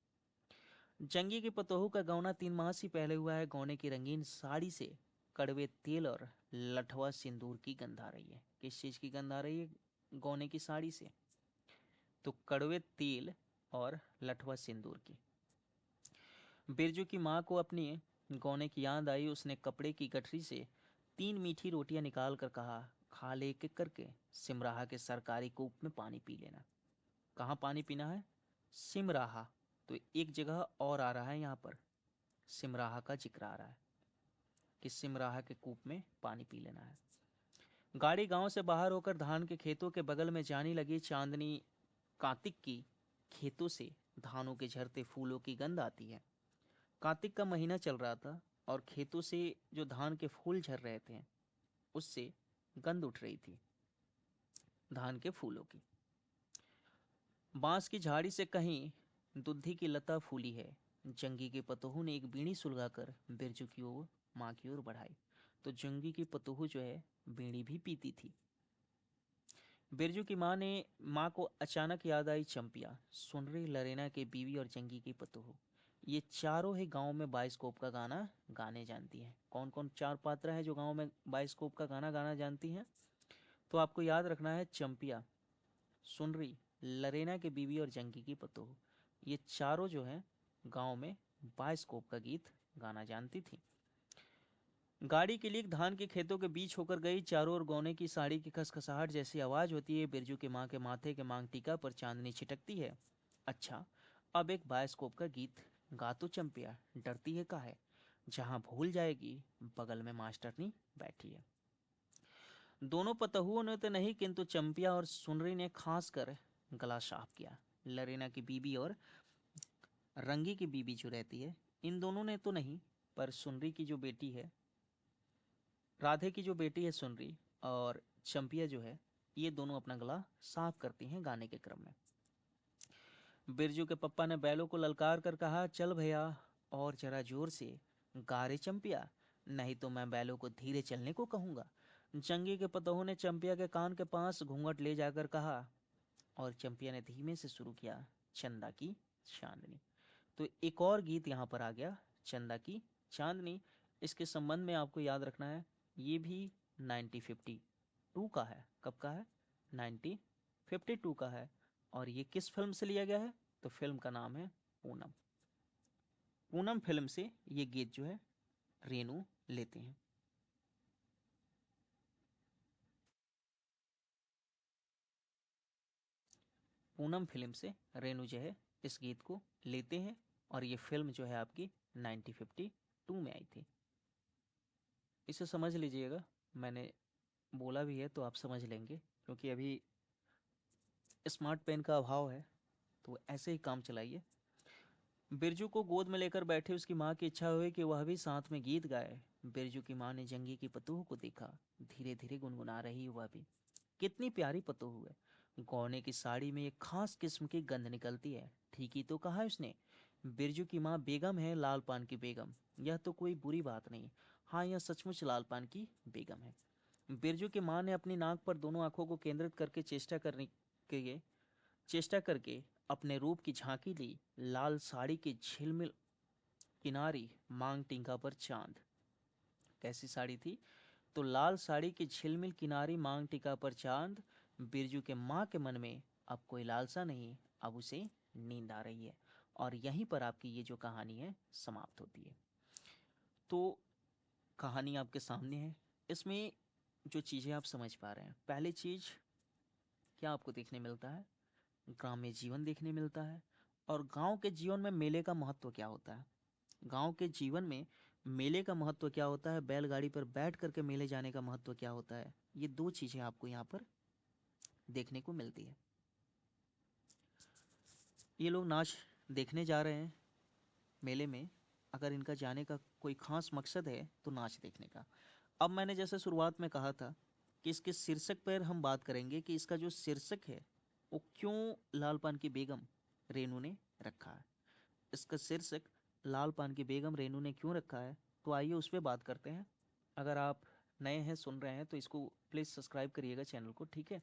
Speaker 2: जंगी की पतोहू का गौना 3 माह ही पहले हुआ है। गौने की रंगीन साड़ी से कड़वे तेल और लठवा सिंदूर की गंध आ रही है। किस चीज की गंध आ रही है गौने की साड़ी से? तो कड़वे तेल और लठवा सिंदूर की। बिरजू की माँ को अपनी गौने की याद आई। उसने कपड़े की गठरी से 3 मीठी रोटियां निकाल कर कहा, खा ले एक एक करके, सिमराहा के सरकारी कूप में पानी पी लेना। कहाँ पानी पीना है? सिमराहा। तो एक जगह और आ रहा है यहाँ पर, सिमराहा का जिक्र आ रहा है कि सिमराहा के कूप में पानी पी लेना है। गाड़ी गांव से बाहर होकर धान के खेतों के बगल में जाने लगी। चांदनी कार्तिक की खेतों से धानों के झरते फूलों की गंध आती है। कार्तिक का महीना चल रहा था और खेतों से जो धान के फूल झर रहे थे उससे गंध उठ रही थी धान के फूलों की। बांस की झाड़ी से कहीं दुद्धि की लता फूली है। जंगी के पतोहू ने एक बीड़ी सुलगाकर बिरजू की ओर, माँ की ओर बढ़ाई। तो जंगी की पतोहू जो है बीड़ी भी पीती थी। बिरजू की माँ को अचानक याद आई चंपिया, सुनरी, लरेना के बीवी और जंगी की पतोहू। ये चारों ही गांव में बाइस्कोप का गाना गाने जानती हैं। कौन कौन चार पात्र हैं जो गांव में बाइस्कोप का गाना गाना जानती हैं? तो आपको याद रखना है, चंपिया, सुनरी, लरेना के बीवी और जंगी की पतोहू, ये चारों जो हैं गांव में बाइस्कोप का गीत गाना जानती थी। गाड़ी के लिए धान के खेतों के बीच होकर गई। चारों ओर गौने की साड़ी की खसखसाहट जैसी आवाज होती है। बिरजू के माँ के माथे के मांग टीका पर चांदनी छिटकती है। अच्छा, अब एक बायोस्कोप का गीत गा तो चंपिया, डरती है काहे? जहां भूल जाएगी बगल में मास्टरनी बैठी है। दोनों पतहुओं ने तो नहीं, किंतु चंपिया और सुनरी ने खास कर गला साफ किया। लरेना की बीबी और रंगी की बीबी जो रहती है, इन दोनों ने तो नहीं, पर सुनरी की जो बेटी है, राधे की जो बेटी है सुनरी, और चंपिया जो है, ये दोनों अपना गला साफ करती हैं गाने के क्रम में। बिरजू के पप्पा ने बैलों को ललकार कर कहा, चल भैया और जरा जोर से, गा रे चंपिया, नहीं तो मैं बैलों को धीरे चलने को कहूंगा। जंगी के पतोहू ने चंपिया के कान के पास घूंघट ले जाकर कहा, और चंपिया ने धीमे से शुरू किया, चंदा की चांदनी। तो एक और गीत यहाँ पर आ गया, चंदा की चांदनी। इसके संबंध में आपको याद रखना है, ये भी 1952 का है। कब का है? 1952 का है। और ये किस फिल्म से लिया गया है? तो फिल्म का नाम है पूनम। पूनम फिल्म से ये गीत जो है रेनू लेते हैं। पूनम फिल्म से रेनू जो है इस गीत को लेते हैं, और ये फिल्म जो है आपकी 1952 में आई थी। इसे समझ लीजिएगा, मैंने बोला भी है तो आप समझ लेंगे, क्योंकि अभी स्मार्ट पेन का अभाव है, तो ऐसे ही काम चलाइए। बिरजू को गोद में लेकर बैठे उसकी माँ की इच्छा हुई कि वह भी साथ में गीत गाए। बिरजू की माँ ने जंगी की पतोह को देखा, धीरे धीरे गुनगुना रही वह भी। कितनी प्यारी पतोह है, गौने की साड़ी में एक खास किस्म की गंध निकलती है। ठीक ही तो कहा उसने। बिरजू की माँ बेगम है, लाल पान की बेगम। यह तो कोई बुरी बात नहीं, हाँ यह सचमुच लाल पान की बेगम है। बिरजू की माँ ने अपनी नाक पर दोनों आंखों को केंद्रित करके चेष्टा करके अपने रूप की झांकी ली। लाल साड़ी की झिलमिल किनारी, मांग टीका पर चांद। कैसी साड़ी थी? तो लाल साड़ी की झिलमिल किनारी, मांग टीका पर चांद। बिरजू के माँ के मन में अब कोई लालसा नहीं, अब उसे नींद आ रही है। और यहीं पर आपकी ये जो कहानी है समाप्त होती है। तो कहानी आपके सामने है, इसमें जो चीज़ें आप समझ पा रहे हैं, पहली चीज़ क्या आपको देखने मिलता है? ग्राम्य जीवन देखने मिलता है। और गांव के जीवन में मेले का महत्व क्या होता है? गांव के जीवन में मेले का महत्व क्या होता है? बैलगाड़ी पर बैठ करके मेले जाने का महत्व क्या होता है? ये दो चीजें आपको यहाँ पर देखने को मिलती है। ये लोग नाच देखने जा रहे हैं मेले में। अगर इनका जाने का कोई खास मकसद है तो नाच देखने का। अब मैंने जैसे शुरुआत में कहा था कि इसके शीर्षक पर हम बात करेंगे कि इसका जो शीर्षक है वो क्यों लाल पान की बेगम रेनू ने रखा है। इसका शीर्षक लाल पान की बेगम रेनू ने क्यों रखा है, तो आइए उस पर बात करते हैं। अगर आप नए हैं, सुन रहे हैं, तो इसको प्लीज़ सब्सक्राइब करिएगा चैनल को, ठीक है।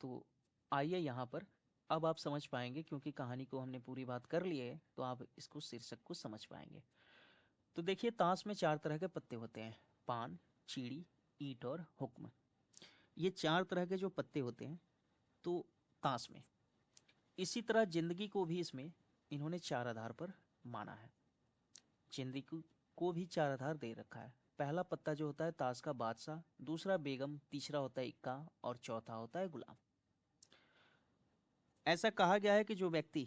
Speaker 2: तो आइए यहाँ पर, अब आप समझ पाएंगे, क्योंकि कहानी को हमने पूरी बात कर ली है तो आप इसको शीर्षक को समझ पाएंगे। तो देखिए, ताश में 4 तरह के पत्ते होते हैं, पान, चीड़ी, ईंट और हुक्म। ये 4 तरह के जो पत्ते होते हैं तो ताश में, इसी तरह जिंदगी को भी इसमें इन्होंने 4 आधार पर माना है। जिंदगी को भी 4 आधार दे रखा है। पहला पत्ता जो होता है ताश का बादशाह, दूसरा बेगम, तीसरा होता है इक्का, और चौथा होता है गुलाम। ऐसा कहा गया है कि जो व्यक्ति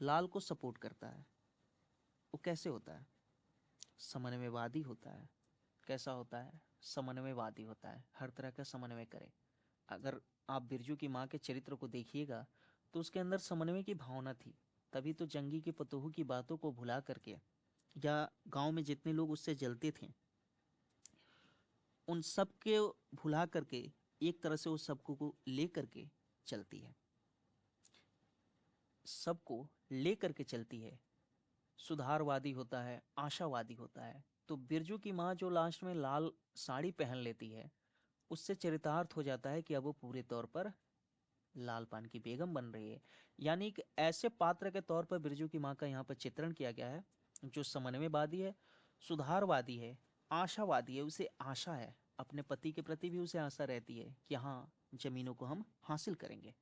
Speaker 2: लाल को सपोर्ट करता है वो कैसे होता है? समन्वयवादी होता है। कैसा होता है? समन्वयवादी होता है, हर तरह का समन्वय करे। अगर आप बिरजू की माँ के चरित्र को देखिएगा तो उसके अंदर समन्वय की भावना थी, तभी तो जंगी की पतोहू की बातों को भुला करके, या गांव में जितने लोग उससे जलते थे उन सब के भुला करके, एक तरह से वो सबको को ले करके चलती है, सबको ले करके चलती है। सुधारवादी होता है, आशावादी होता है। तो बिरजू की माँ जो लास्ट में लाल साड़ी पहन लेती है, उससे चरितार्थ हो जाता है कि अब वो पूरे तौर पर लाल पान की बेगम बन रही है। यानी एक ऐसे पात्र के तौर पर बिरजू की माँ का यहाँ पर चित्रण किया गया है जो समन्वयवादी है, सुधारवादी है, आशावादी है। उसे आशा है, अपने पति के प्रति भी उसे आशा रहती है कि हाँ, जमीनों को हम हासिल करेंगे।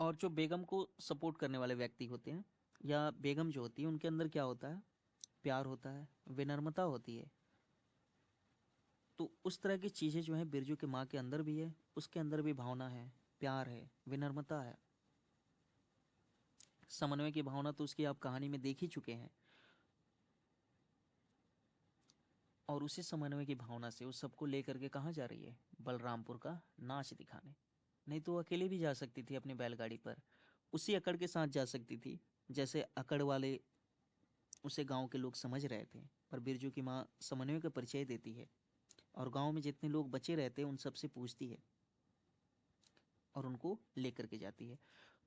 Speaker 2: और जो बेगम को सपोर्ट करने वाले व्यक्ति होते हैं, या बेगम जो होती है, उनके अंदर क्या होता है? प्यार होता है, विनम्रता होती है। तो उस तरह की चीज़ें जो हैं बिरजू के माँ के अंदर भी है, उसके अंदर भी भावना है, प्यार है, विनम्रता है, समन्वय की भावना तो उसकी आप कहानी में देख ही चुके हैं। और उसी समन्वय की भावना से उस सबको लेकर के कहाँ जा रही है? बलरामपुर का नाच दिखाने। नहीं तो वो अकेले भी जा सकती थी अपनी बैलगाड़ी पर, उसी अकड़ के साथ जा सकती थी जैसे अकड़ वाले उसे गांव के लोग समझ रहे थे। पर बिरजू की माँ समन्वय का परिचय देती है, और गांव में जितने लोग बचे रहते हैं उन सबसे पूछती है और उनको लेकर के जाती है।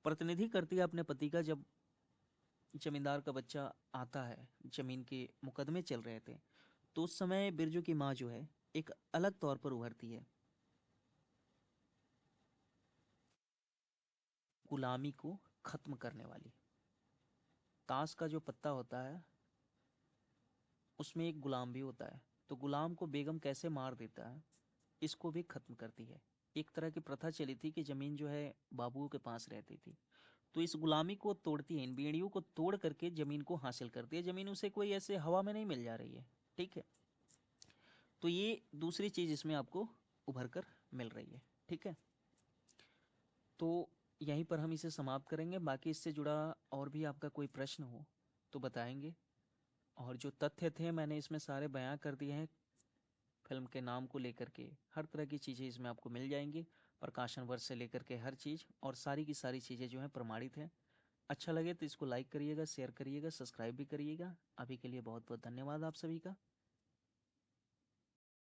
Speaker 1: प्रतिनिधि करती है अपने पति का। जब जमींदार का बच्चा आता है, जमीन के मुकदमे चल रहे थे, तो उस समय बिरजू की माँ जो है एक अलग तौर पर उभरती है, गुलामी को खत्म करने वाली। ताश का जो पत्ता होता है उसमें एक गुलाम भी होता है, तो गुलाम को बेगम कैसे मार देता है इसको भी खत्म करती है। एक तरह की प्रथा चली थी कि जमीन जो है बाबुओं के पास रहती थी, तो इस गुलामी को तोड़ती है, इन बेड़ियों को तोड़ करके जमीन को हासिल करती है। जमीन उसे कोई ऐसे हवा में नहीं मिल जा रही है, ठीक है। तो ये दूसरी चीज इसमें आपको उभर कर मिल रही है, ठीक है। तो यहीं पर हम इसे समाप्त करेंगे। बाकी इससे जुड़ा और भी आपका कोई प्रश्न हो तो बताएंगे। और जो तथ्य थे मैंने इसमें सारे बयां कर दिए हैं। फिल्म के नाम को लेकर के हर तरह की चीज़ें इसमें आपको मिल जाएंगी, प्रकाशन वर्ष से लेकर के हर चीज़, और सारी की सारी चीज़ें जो हैं प्रमाणित हैं। अच्छा लगे तो इसको लाइक करिएगा, शेयर करिएगा, सब्सक्राइब भी करिएगा। अभी के लिए बहुत बहुत धन्यवाद आप सभी का।